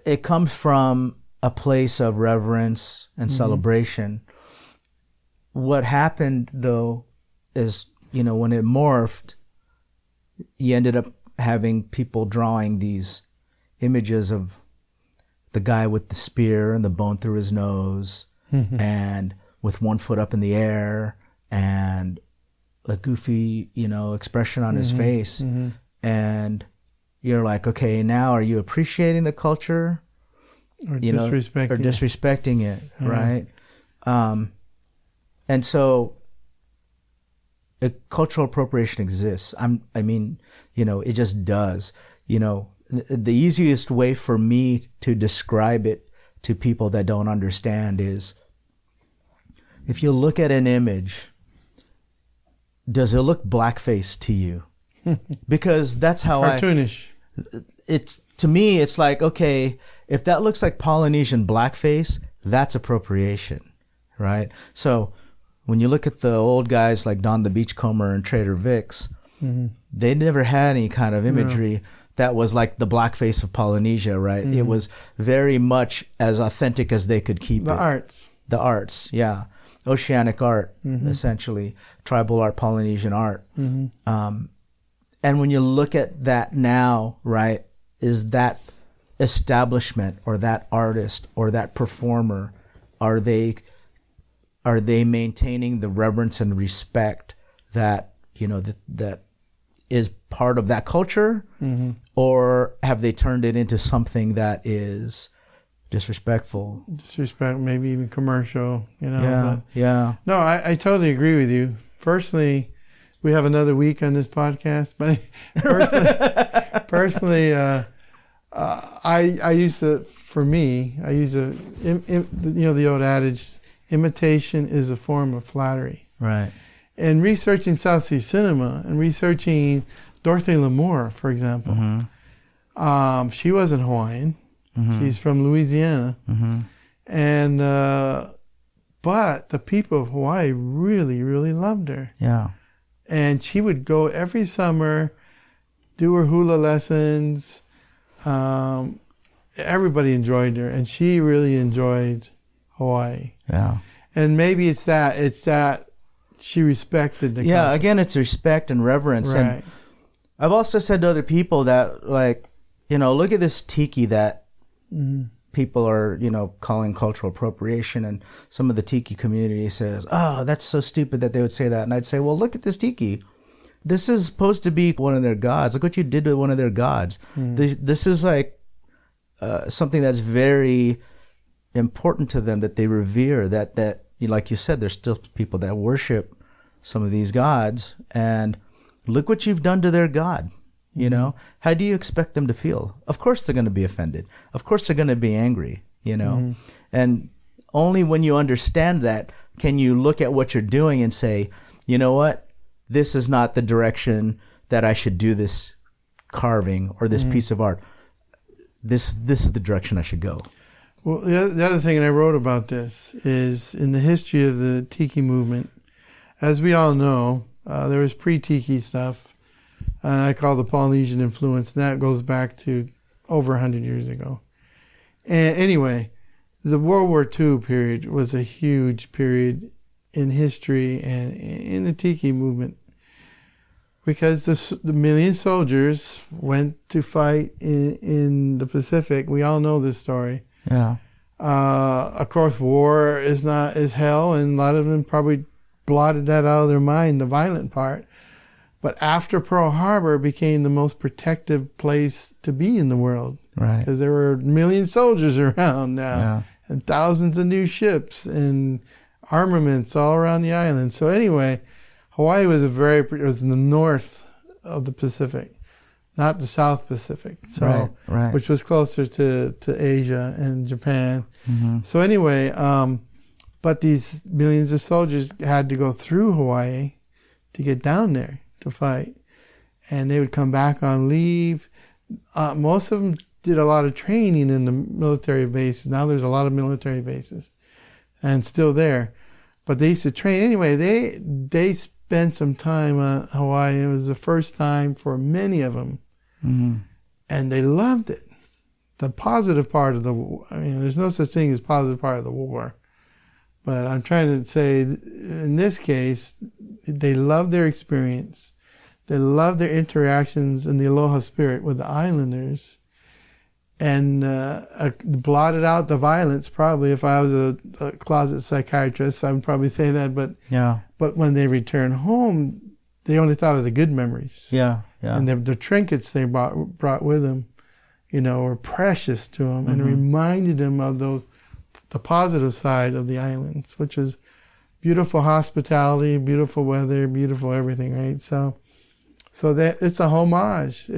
It comes from a place of reverence and celebration. What happened, though, is, when it morphed, you ended up having people drawing these images of the guy with the spear and the bone through his nose and with one foot up in the air and a goofy, expression on his face. And you're like, okay, now are you appreciating the culture? Or disrespecting it, right? And so cultural appropriation exists. It just does. The easiest way for me to describe it to people that don't understand is, if you look at an image, does it look blackface to you? Because that's how cartoonish. To me, it's like, okay, if that looks like Polynesian blackface, that's appropriation, right? So when you look at the old guys like Don the Beachcomber and Trader Vic's, they never had any kind of imagery that was like the blackface of Polynesia, right? It was very much as authentic as they could keep it. The arts, yeah. Oceanic art, essentially. Tribal art, Polynesian art. And when you look at that now, right, is that establishment or that artist or that performer, are they maintaining the reverence and respect that, that is part of that culture? Or have they turned it into something that is disrespectful? Maybe even commercial, Yeah. No, I totally agree with you. Personally, we have another week on this podcast, but personally, I used to, the old adage, imitation is a form of flattery. Right. And researching South Sea cinema and researching Dorothy Lamour, for example, she wasn't Hawaiian. She's from Louisiana. And, but the people of Hawaii really, really loved her. Yeah. And she would go every summer, do her hula lessons. Everybody enjoyed her, and she really enjoyed Hawaii. Yeah. And maybe it's that she respected the culture. Again, it's respect and reverence. Right. And I've also said to other people that, look at this tiki that people are, calling cultural appropriation, and some of the tiki community says, oh, that's so stupid that they would say that. And I'd say, well, look at this tiki. This is supposed to be one of their gods. Look what you did to one of their gods. This is like something that's very important to them, that they revere, that like you said, there's still people that worship some of these gods, and look what you've done to their god. How do you expect them to feel? Of course they're going to be offended. Of course they're going to be angry, and only when you understand that can you look at what you're doing and say, you know what? This is not the direction that I should do this carving or this piece of art. This is the direction I should go. Well, the other thing, and I wrote about this, is in the history of the tiki movement, as we all know, there was pre-tiki stuff, and I call the Polynesian influence, and that goes back to over 100 years ago. And anyway, the World War II period was a huge period in history and in the tiki movement, because the million soldiers went to fight in the Pacific. We all know this story. Yeah. Of course, war is hell, and a lot of them probably blotted that out of their mind, the violent part. But after Pearl Harbor became the most protective place to be in the world. Right. Because there were a million soldiers around now, and thousands of new ships and armaments all around the island. So anyway, Hawaii was it was in the north of the Pacific, not the South Pacific. So, right. Which was closer to Asia and Japan. So anyway, But these millions of soldiers had to go through Hawaii to get down there to fight. And they would come back on leave. Most of them did a lot of training in the military bases. Now there's a lot of military bases and still there. But they used to train. Anyway, they spent some time on Hawaii. It was the first time for many of them. Mm-hmm. And they loved it. The positive part of the war. I mean, there's no such thing as positive part of the war. But I'm trying to say, in this case, they loved their experience. They loved their interactions in the aloha spirit with the islanders, and blotted out the violence. Probably, if I was a closet psychiatrist, I would probably say that. But when they returned home, they only thought of the good memories. Yeah. And the trinkets they brought with them, were precious to them, and reminded them of the positive side of the islands, which is beautiful hospitality, beautiful weather, beautiful everything, right? So that it's a homage.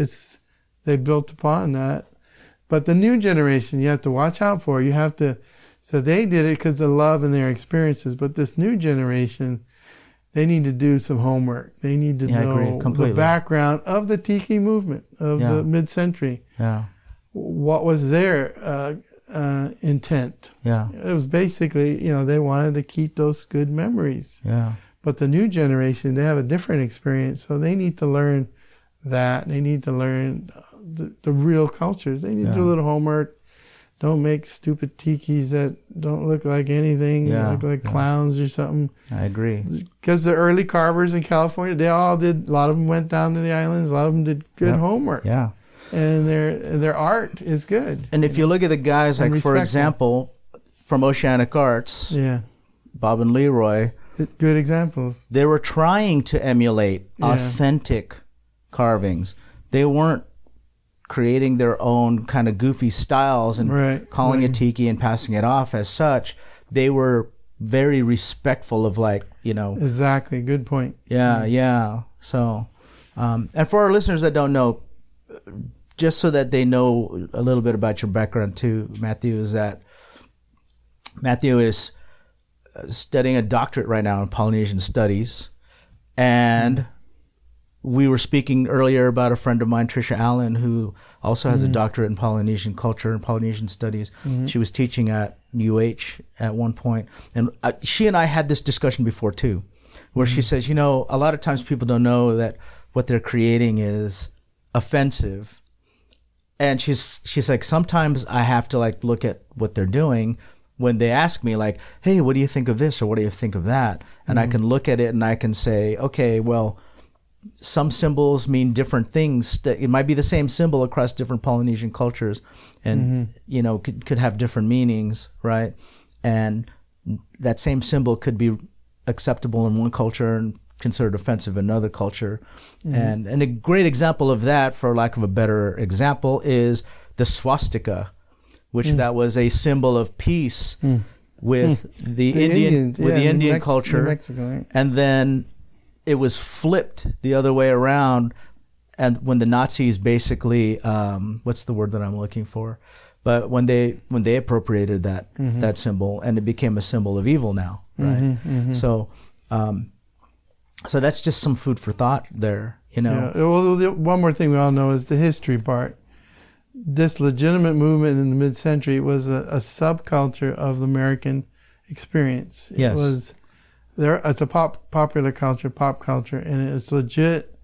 They built upon that. But the new generation, you have to watch out for. So they did it because of love and their experiences. But this new generation, they need to do some homework. They need to know the background of the Tiki movement of the mid-century. Yeah. What was their intent? Yeah. It was basically, they wanted to keep those good memories. Yeah. But the new generation, they have a different experience, so they need to learn that. They need to learn the real cultures. They need to do a little homework. Don't make stupid tikis that don't look like anything, look like clowns or something. I agree. Because the early carvers in California, they all did, a lot of them went down to the islands, a lot of them did good homework. Yeah. And their art is good. And if you look at the guys, like, for example, from Oceanic Arts, Bob and Leroy, good examples. They were trying to emulate authentic carvings. They weren't creating their own kind of goofy styles and calling it tiki and passing it off as such. They were very respectful of, Exactly. Good point. Yeah. So, and for our listeners that don't know, just so that they know a little bit about your background too, Matthew, is that Matthew is studying a doctorate right now in Polynesian studies. And we were speaking earlier about a friend of mine, Tricia Allen, who also has a doctorate in Polynesian culture and Polynesian studies. She was teaching at UH at one point. And she and I had this discussion before too, where she says, a lot of times people don't know that what they're creating is offensive. And she's like, sometimes I have to look at what they're doing when they ask me, hey, what do you think of this or what do you think of that? And I can look at it and I can say, okay, well, some symbols mean different things. It might be the same symbol across different Polynesian cultures and, could have different meanings, right? And that same symbol could be acceptable in one culture and considered offensive in another culture. And a great example of that, for lack of a better example, is the swastika, which that was a symbol of peace with the Indian culture. Mexico, and then it was flipped the other way around, and when the Nazis basically what's the word that I'm looking for? But when they appropriated that symbol, and it became a symbol of evil now, right? So that's just some food for thought there, Yeah. Well, one more thing we all know is the history part. This legitimate movement in the mid-century was a subculture of the American experience. Yes. It was there. It's a popular culture, pop culture, and it's legit.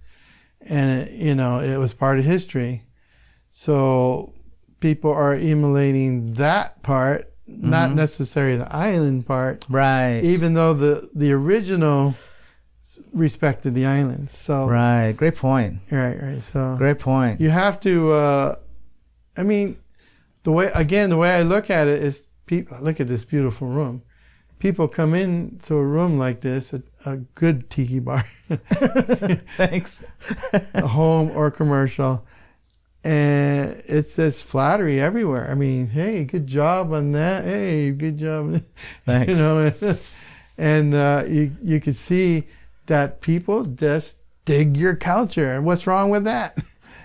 And it was part of history. So people are emulating that part, not necessarily the island part, right? Even though the original respected the islands. So right, great point. Right. So great point. You have to. The way I look at it is, people look at this beautiful room. People come into a room like this, a good tiki bar, thanks, a home or commercial, and it's this flattery everywhere. Hey, good job on that. Hey, good job. Thanks. And you could see that people just dig your culture. And what's wrong with that?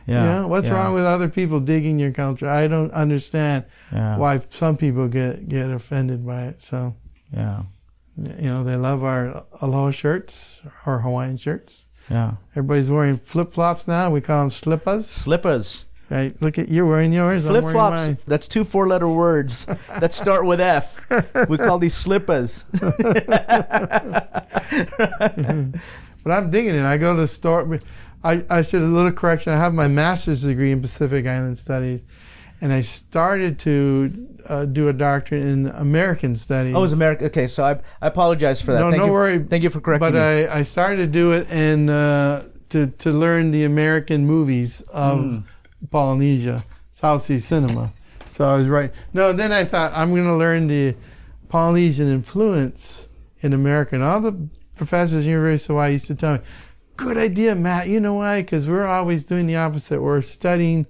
Yeah. What's wrong with other people digging your culture? I don't understand why some people get offended by it. So You know, they love our aloha shirts, our Hawaiian shirts. Yeah. Everybody's wearing flip-flops now. We call them slippers. Slippers. Right. Look at you wearing yours. I'm wearing mine. Flip-flops. That's 2 4-letter words that start with F. We call these slippers. But I'm digging it. I go to the store. I should a little correction. I have my master's degree in Pacific Island Studies, and I started to do a doctorate in American Studies. Oh, it was American. Okay, so I apologize for that. No, no worry. Thank you for correcting but me. I started to do it and to learn the American movies of Polynesia, South Sea cinema. So I was right. No, then I thought I'm going to learn the Polynesian influence in America. And all the professors at University of Hawaii used to tell me, good idea, Matt. You know why? Because we're always doing the opposite. We're studying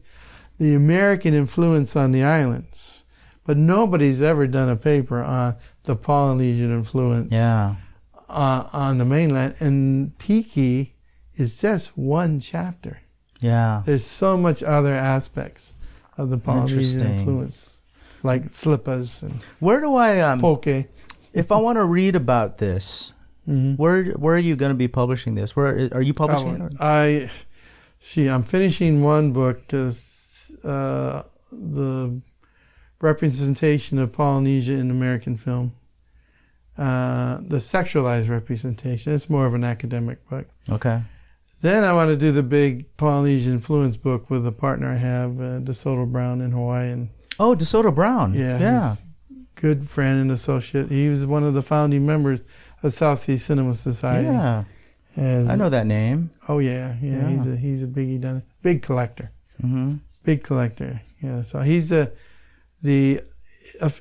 the American influence on the islands. But nobody's ever done a paper on the Polynesian influence on the mainland. And Tiki is just one chapter. Yeah. There's so much other aspects of the Polynesian influence, like slippers and where do I poke. If I want to read about this, where are you going to be publishing this? Where are you publishing it? I'm finishing one book because the representation of Polynesia in American film, the sexualized representation. It's more of an academic book. Okay. Then I want to do the big Polynesian influence book with a partner I have, DeSoto Brown in Hawaii. And Oh, DeSoto Brown. yeah. He's a good friend and associate. He was one of the founding members of South Sea Cinema Society. Yeah. I know that name. Oh yeah. He's a biggie, big collector. Mm-hmm. Big collector. Yeah. So he's the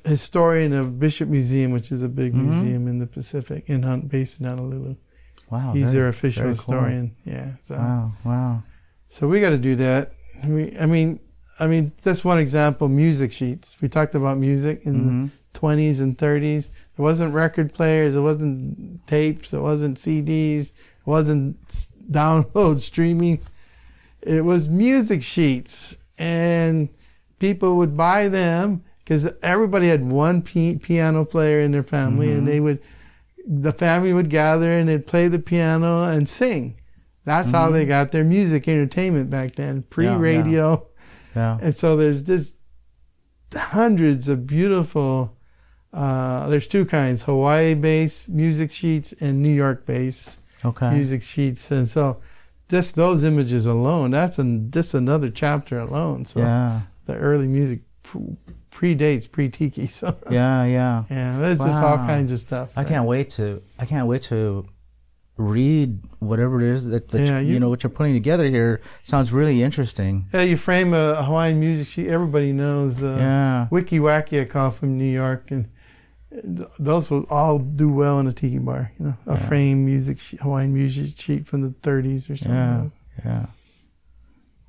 historian of Bishop Museum, which is a big museum in the Pacific, based in Honolulu. Wow. He's their official historian. Cool. Yeah. So. Wow. So we got to do that. I mean, that's one example. Music sheets. We talked about music in the 20s and 30s. There wasn't record players. There wasn't tapes. There wasn't CDs. It wasn't download streaming. It was music sheets, and people would buy them because everybody had one piano player in their family, and the family would gather and they'd play the piano and sing. That's how they got their music entertainment back then, pre-radio. Yeah. And so there's just hundreds of beautiful, there's two kinds, Hawaii-based music sheets and New York-based music sheets. And so just those images alone, that's just another chapter alone. So the early music predates pre-Tiki. So yeah. There's just all kinds of stuff. I can't wait to read whatever it is that you know what you're putting together here. Sounds really interesting. Yeah, you frame a Hawaiian music sheet. Everybody knows Wiki Wacky I call from New York, and those will all do well in a tiki bar. You know, a frame music sheet, Hawaiian music sheet from the 30s or something. Yeah.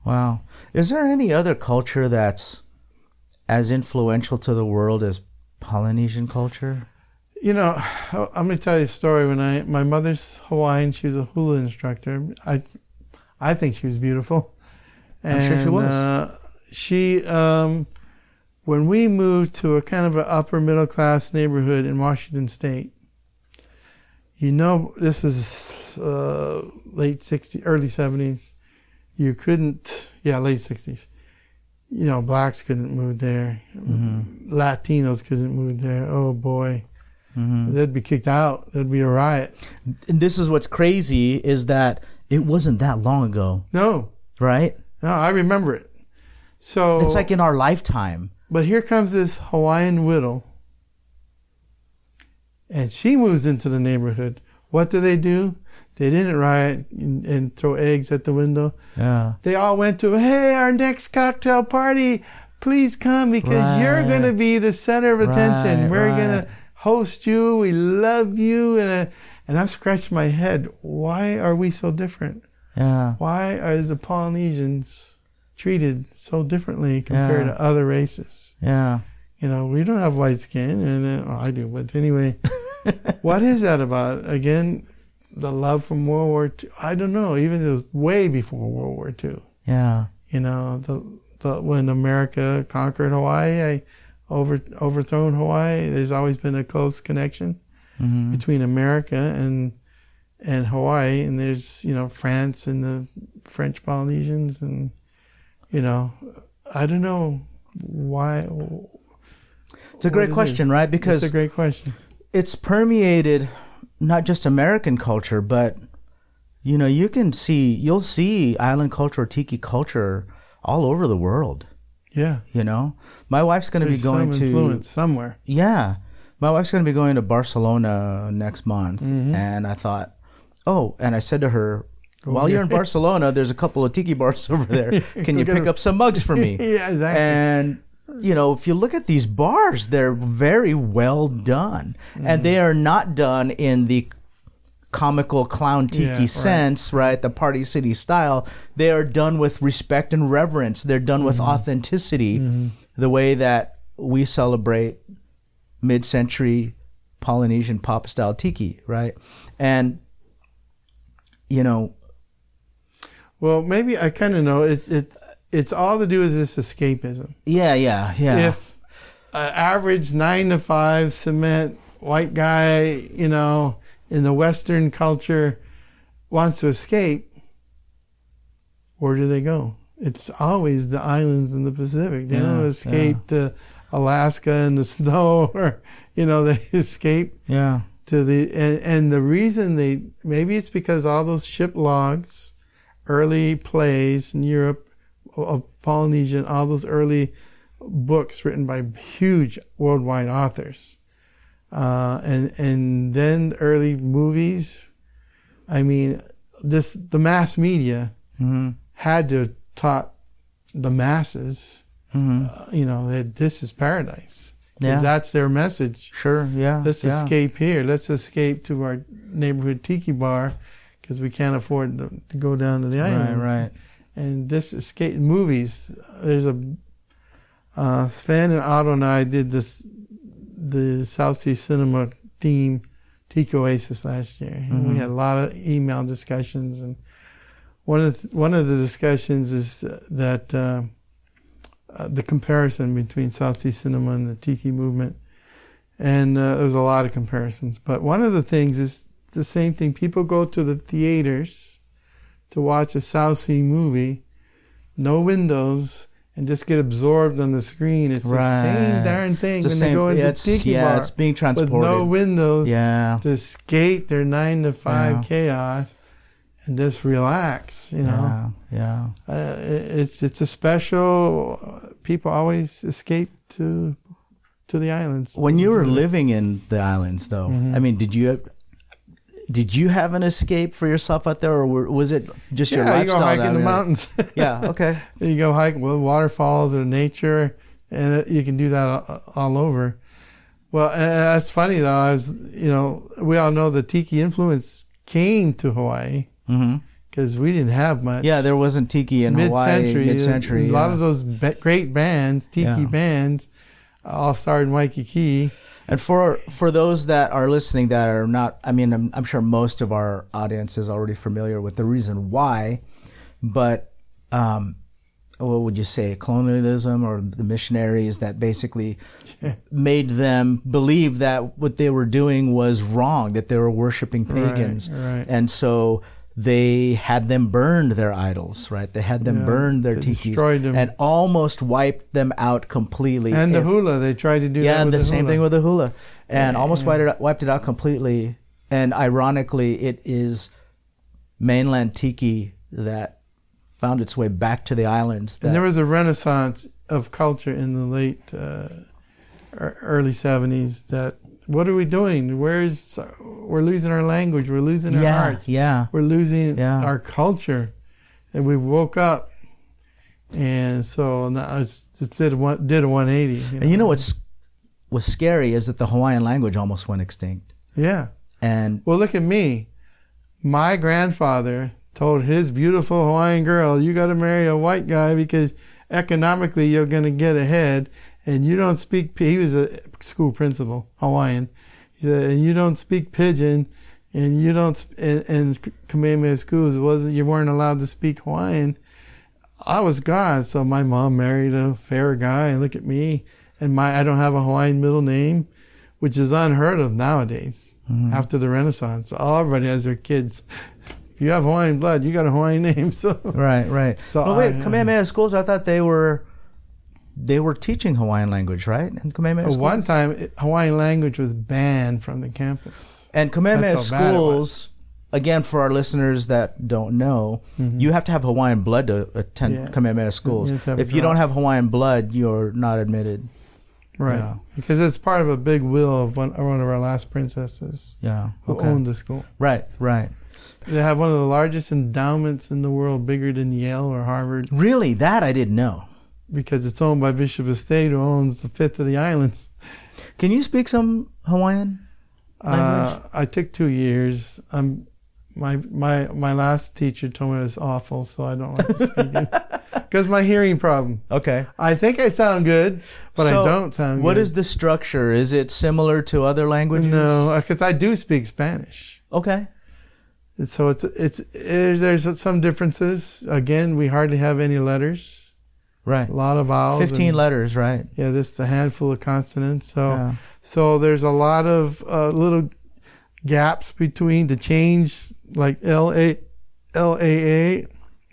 Wow. Is there any other culture that's as influential to the world as Polynesian culture? You know, I'm going to tell you a story. When my mother's Hawaiian, she was a hula instructor. I think she was beautiful. I'm sure she was. When we moved to a kind of an upper middle class neighborhood in Washington State, you know, this is late 60s, early 70s. You couldn't, late 60s. You know, blacks couldn't move there. Latinos couldn't move there. Oh boy. They'd be kicked out. There'd be a riot. And this is what's crazy is that it wasn't that long ago. No. Right? No, I remember it. So it's like in our lifetime. But here comes this Hawaiian widow, and she moves into the neighborhood. What do? They didn't riot and throw eggs at the window. Yeah. They all went to, hey, our next cocktail party, please come because you're going to be the center of attention. We're going to host you. We love you. And I've scratched my head. Why are we so different? Yeah. Why are the Polynesians treated so differently compared to other races? Yeah. You know, we don't have white skin, and I do, but anyway, what is that about? Again, the love from World War II. I don't know. Even it was way before World War II. Yeah. You know, when America conquered Hawaii, overthrown Hawaii. There's always been a close connection. between America and Hawaii, and there's, you know, France and the French Polynesians, and, you know, I don't know why. It's a great question, right? Because it's a great question. It's permeated not just American culture, but, you know, you'll see island culture or tiki culture all over the world. Yeah. You know, my wife's going to be going some influence somewhere. Yeah. My wife's going to be going to Barcelona next month. And I thought, and I said to her, while you're in Barcelona, there's a couple of tiki bars over there. Can you pick up some mugs for me? Yeah, exactly. And, you know, if you look at these bars, they're very well done. And they are not done in the comical clown tiki sense, right? The Party City style. They are done with respect and reverence. They're done with authenticity, the way that we celebrate mid-century Polynesian pop style tiki, right? And, you know, well, maybe I kind of know it's all to do with this escapism. Yeah. If an average 9 to 5 cement white guy, you know, in the Western culture wants to escape, where do they go? It's always the islands in the Pacific. They don't escape to Alaska in the snow, or, you know, they escape to and the reason maybe it's because all those ship logs, early plays in Europe of Polynesian, all those early books written by huge worldwide authors. And then early movies. I mean, the mass media had to taught the masses, you know, that this is paradise. Yeah. That's their message. Sure, yeah. Let's escape here. Let's escape to our neighborhood tiki bar because we can't afford to go down to the island. Right. And this escape movies. There's a Sven and Otto and I did the South Sea Cinema theme Tiki Oasis last year. And we had a lot of email discussions, and one of the discussions is that the comparison between South Sea Cinema and the Tiki movement, and there's a lot of comparisons. But one of the things is the same thing. People go to the theaters to watch a South Sea movie, no windows, and just get absorbed on the screen. It's the same darn thing when they go into Tiki Bar. It's being transported. With no windows to escape their 9 to 5 chaos and just relax, you know. It's a special, people always escape to the islands. When you were living in the islands, though, I mean, did you have an escape for yourself out there, or was it just your lifestyle? You go hike in the mountains. Okay. You go hike with waterfalls or nature, and you can do that all over. Well, that's funny though. We all know the Tiki influence came to Hawaii because we didn't have much. Yeah, there wasn't Tiki in Hawaii mid-century. A lot of those great bands, Tiki bands, all started in Waikiki. And for those that are listening that are not, I mean, I'm sure most of our audience is already familiar with the reason why, but what would you say, colonialism or the missionaries that basically made them believe that what they were doing was wrong, that they were worshiping pagans. Right. And so they had them burned their idols, right? They had them burned their tikis, destroyed them, and almost wiped them out completely. And the hula, they tried to do that with the hula. Yeah, the same thing with the hula. And almost wiped it out completely. And ironically, it is mainland tiki that found its way back to the islands. And there was a renaissance of culture in the late, early 70s that, what are we doing? We're losing our language. We're losing our arts. Yeah. We're losing our culture. And we woke up. And so now it did a 180. And you know what's scary is that the Hawaiian language almost went extinct. Yeah. And well, look at me. My grandfather told his beautiful Hawaiian girl, you got to marry a white guy because economically you're going to get ahead. And you don't speak, he was a school principal, Hawaiian. He said, and you don't speak pidgin, and you don't, and Kamehameha schools, you weren't allowed to speak Hawaiian. I was gone. So my mom married a fair guy, and look at me. And I don't have a Hawaiian middle name, which is unheard of nowadays. after the Renaissance. Everybody has their kids. If you have Hawaiian blood, you got a Hawaiian name. So Right. So But wait, Kamehameha schools, I thought they were teaching Hawaiian language, right? And Kamehameha schools? one time, Hawaiian language was banned from the campus. And Kamehameha That's how bad it was. schools, again, for our listeners that don't know, you have to have Hawaiian blood to attend Kamehameha schools. You have to have If you don't have Hawaiian blood, you're not admitted. Right. Yeah. Because it's part of a big will of one of our last princesses Yeah. who owned the school. Right. They have one of the largest endowments in the world, bigger than Yale or Harvard, Really? That I didn't know. because it's owned by Bishop Estate, who owns a fifth of the island. Can you speak some Hawaiian language? I took 2 years. My last teacher told me it was awful, so I don't like to speak it. Because my hearing problem. Okay. I think I sound good, but So, I don't sound good. What is the structure? Is it similar to other languages? No, because I do speak Spanish. Okay. So there's some differences. Again, we hardly have any letters. Right. A lot of vowels. 15 letters, right? Yeah, this is a handful of consonants. Yeah. So there's a lot of little gaps between the change, like L-A-A,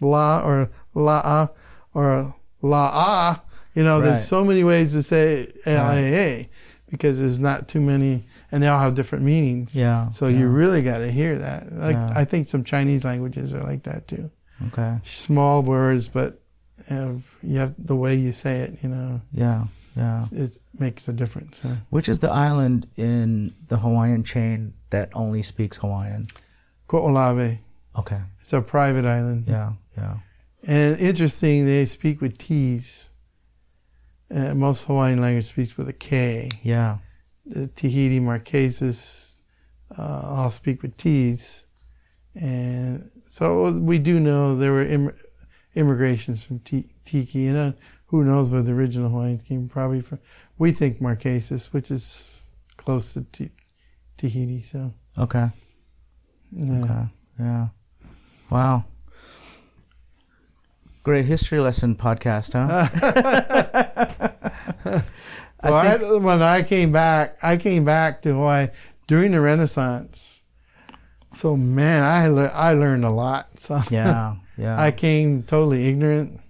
la or la-a, or la-a. Right. There's so many ways to say L-A-A because there's not too many, and they all have different meanings. Yeah. So you really got to hear that. Yeah. I think some Chinese languages are like that too. Okay. Small words, but you have the way you say it, Yeah. it makes a difference. Huh? Which is the island in the Hawaiian chain that only speaks Hawaiian? Ko'olave. Okay. It's a private island. Yeah. And interesting, they speak with T's. Most Hawaiian language speaks with a K. Yeah. The Tahiti, Marquesas, all speak with T's. And so we do know there were immigrations from Tiki. And who knows where the original Hawaiians came, probably from, we think Marquesas, which is close to Tahiti. So. Okay. Yeah. Okay. Yeah. Wow. Great history lesson podcast, huh? When I came back to Hawaii during the Renaissance. So man, I learned a lot. So Yeah. I came totally ignorant.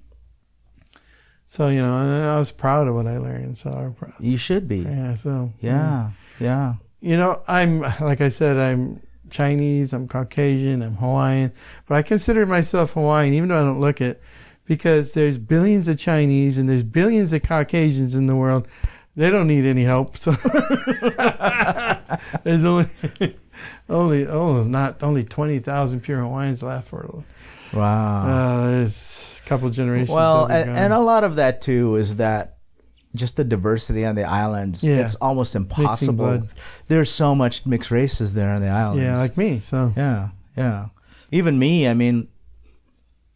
So and I was proud of what I learned. So I'm proud. You should be. Yeah. So Yeah. I'm like I said, I'm Chinese, I'm Caucasian, I'm Hawaiian, but I consider myself Hawaiian, even though I don't look it, because there's billions of Chinese and there's billions of Caucasians in the world. They don't need any help. So there's only 20,000 pure Hawaiians left for. Wow. There's a couple generations. Well, that are and gone. a lot of that too is that just the diversity on the islands. Yeah. It's almost impossible. blood. There's so much mixed races there on the islands. Yeah, like me. So Yeah. Even me, I mean,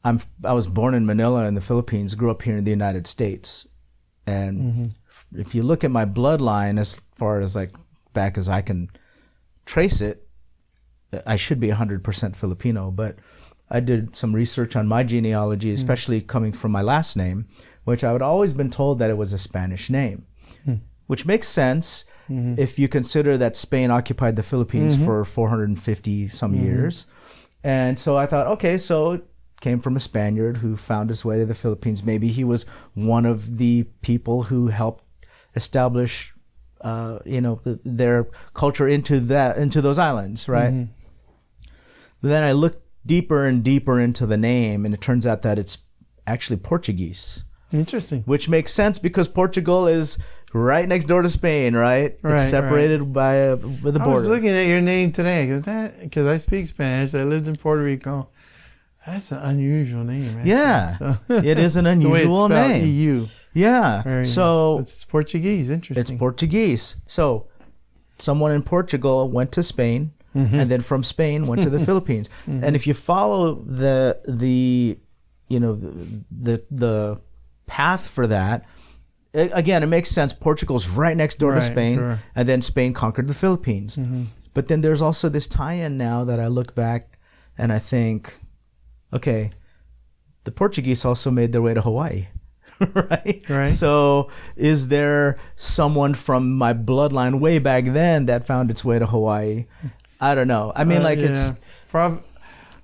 I was born in Manila in the Philippines, grew up here in the United States. And if you look at my bloodline, as far as like back as I can trace it, I should be 100% Filipino, but I did some research on my genealogy, especially coming from my last name, which I had always been told that it was a Spanish name, which makes sense if you consider that Spain occupied the Philippines for 450 some years. And so I thought, okay, so it came from a Spaniard who found his way to the Philippines. Maybe he was one of the people who helped establish, their culture into those islands, right? But then I looked deeper and deeper into the name, and it turns out that it's actually Portuguese. interesting. Which makes sense because Portugal is right next door to Spain, right? Right, It's separated with a border. I was looking at your name today because I speak Spanish. I lived in Puerto Rico. That's an unusual name. Actually. Yeah, it is an the way it's unusual spelled, name. EU. Yeah, so it's Portuguese. Interesting. it's Portuguese. So someone in Portugal went to Spain, and then from Spain went to the Philippines. And if you follow the path for that, again, it makes sense. Portugal's right next door to Spain, sure. and then Spain conquered the Philippines. But then there's also this tie-in now that I look back and I think, okay, the Portuguese also made their way to Hawaii. right? Right. So is there someone from my bloodline way back then that found its way to Hawaii? I don't know. I mean,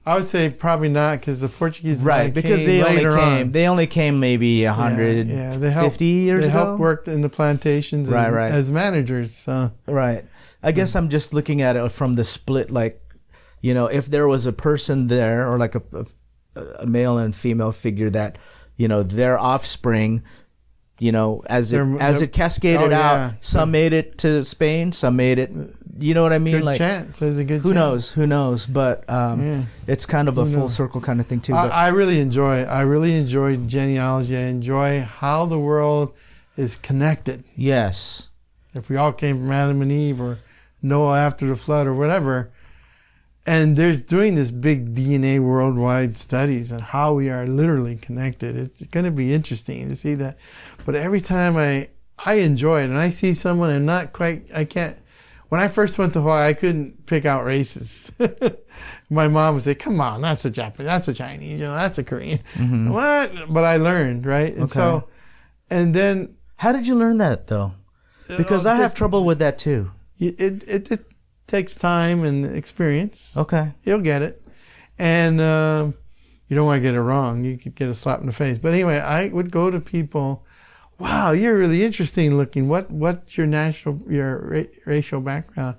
I would say probably not, because the Portuguese right, because they only came maybe 150 years ago. They helped work in the plantations as managers. So. Right. I guess I'm just looking at it from the split, like, you know, if there was a person there, or like a male and female figure that, you know, their offspring, you know, as it cascaded out, some made it to Spain, some made it. You know what I mean? Good like, chance. There's a good who chance. Who knows? But it's kind of a full circle kind of thing too. But I really enjoy genealogy. I enjoy how the world is connected. Yes. If we all came from Adam and Eve, or Noah after the flood, or whatever, and they're doing this big DNA worldwide studies on how we are literally connected. It's going to be interesting to see that. But every time I enjoy it, and I see someone, and I can't. When I first went to Hawaii, I couldn't pick out races. My mom would say, "Come on, that's a Japanese, that's a Chinese, you know, that's a Korean." Mm-hmm. What? But I learned, right? And and then, how did you learn that though? Because I have trouble with that too. It takes time and experience. Okay, you'll get it, and you don't want to get it wrong. You could get a slap in the face. But anyway, I would go to people. Wow, you're really interesting looking. What's your racial background?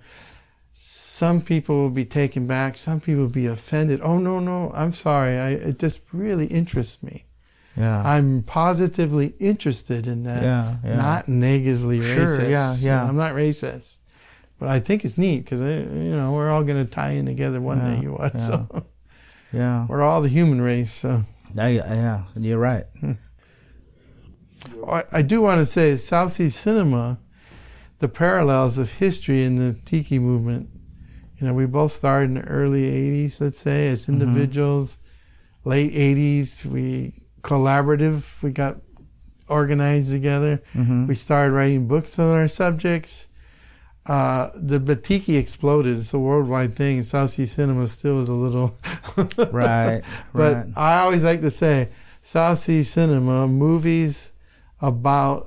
Some people will be taken back. Some people will be offended. Oh, no, I'm sorry. It just really interests me. Yeah. I'm positively interested in that. Yeah. Not negatively racist. Yeah. I'm not racist. But I think it's neat, because, you know, we're all going to tie in together one day. So. Yeah. We're all the human race. So. Yeah, you're right. I do want to say, South Sea cinema, the parallels of history in the Tiki movement. You know, we both started in the early 80s, let's say, as individuals. Late 80s, we got organized together. We started writing books on our subjects. The Tiki exploded. It's a worldwide thing. South Sea cinema still is a little... Right. But I always like to say, South Sea cinema, movies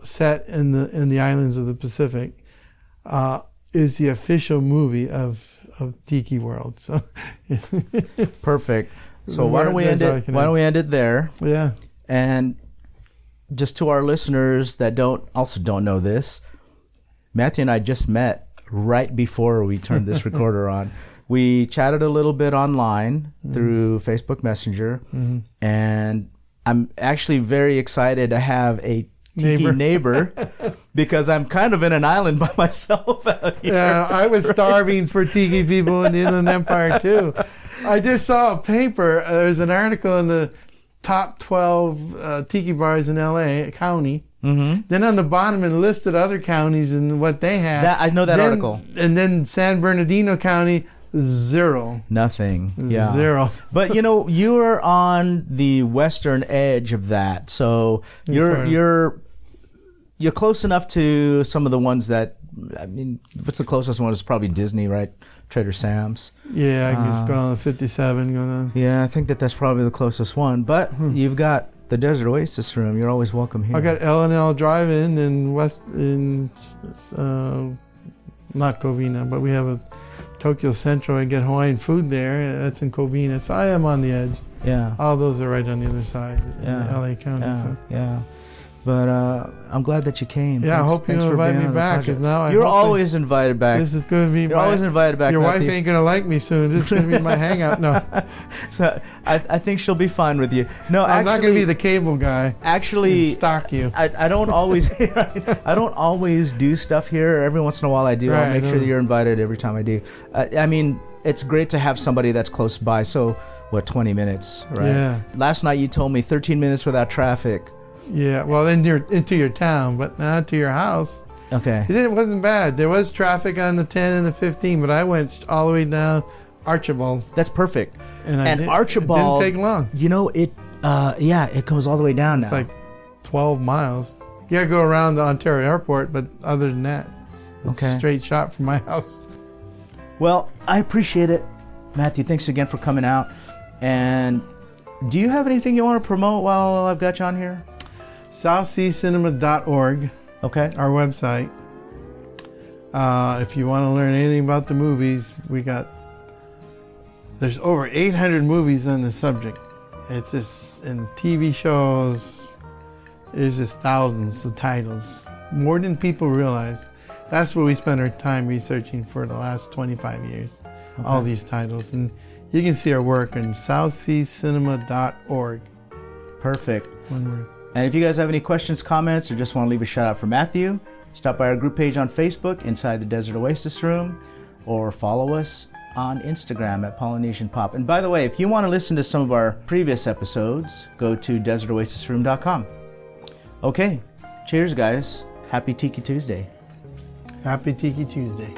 set in the islands of the Pacific, is the official movie of Tiki World. So perfect. So why don't we end it there? Yeah. And just to our listeners that don't know this, Matthew and I just met right before we turned this recorder on. We chatted a little bit online through Facebook Messenger, and I'm actually very excited to have a Tiki neighbor because I'm kind of in an island by myself out here. Yeah, I was starving for Tiki people in the Inland Empire too. I just saw a paper. There's an article in the top 12 Tiki bars in LA County. Then on the bottom, it listed other counties and what they had. I know that article. And then San Bernardino County, 0. Nothing. Yeah. 0. But you know, you're on the western edge of that, so you're close enough to some of the ones that, I mean, what's the closest one? Is probably Disney, right? Trader Sam's. Yeah, I can just go on the 57, going on. Yeah, I think that's probably the closest one. But you've got the Desert Oasis Room. You're always welcome here. I got L&L Drive-In in not Covina, but we have a Tokyo Central. I get Hawaiian food there. That's in Covina. So I am on the edge. Yeah. All those are right on the other side in LA County. Yeah. But I'm glad that you came. Yeah, I hope you invite me back. Because now you're always invited back. This is going to be. You're always invited back. Your wife ain't going to like me soon. This is going to be my hangout. No. So I think she'll be fine with you. No, I'm not going to be the cable guy. Actually, stalk you. I don't always. I don't always do stuff here. Every once in a while I do. I'll make sure that you're invited every time I do. I mean, it's great to have somebody that's close by. So 20 minutes, right? Yeah. Last night you told me 13 minutes without traffic. Yeah, well, then you're into your town, but not to your house. Okay. It wasn't bad. There was traffic on the 10 and the 15, but I went all the way down Archibald. That's perfect. And Archibald, it didn't take long. You know, it comes all the way down now. It's like 12 miles. You got to go around the Ontario airport, but other than that, it's a straight shot from my house. Well, I appreciate it. Matthew, thanks again for coming out. And do you have anything you want to promote while I've got you on here? SouthSeaCinema.org, Okay. our website. If you want to learn anything about the movies, there's over 800 movies on the subject. It's just, in TV shows, there's just thousands of titles. More than people realize. That's what we spent our time researching for the last 25 years. Okay. All these titles. And you can see our work on SouthSeaCinema.org. Perfect. One word. And if you guys have any questions, comments, or just want to leave a shout out for Matthew, stop by our group page on Facebook, Inside the Desert Oasis Room, or follow us on Instagram at Polynesian Pop. And by the way, if you want to listen to some of our previous episodes, go to desertoasisroom.com. Okay, cheers guys. Happy Tiki Tuesday. Happy Tiki Tuesday.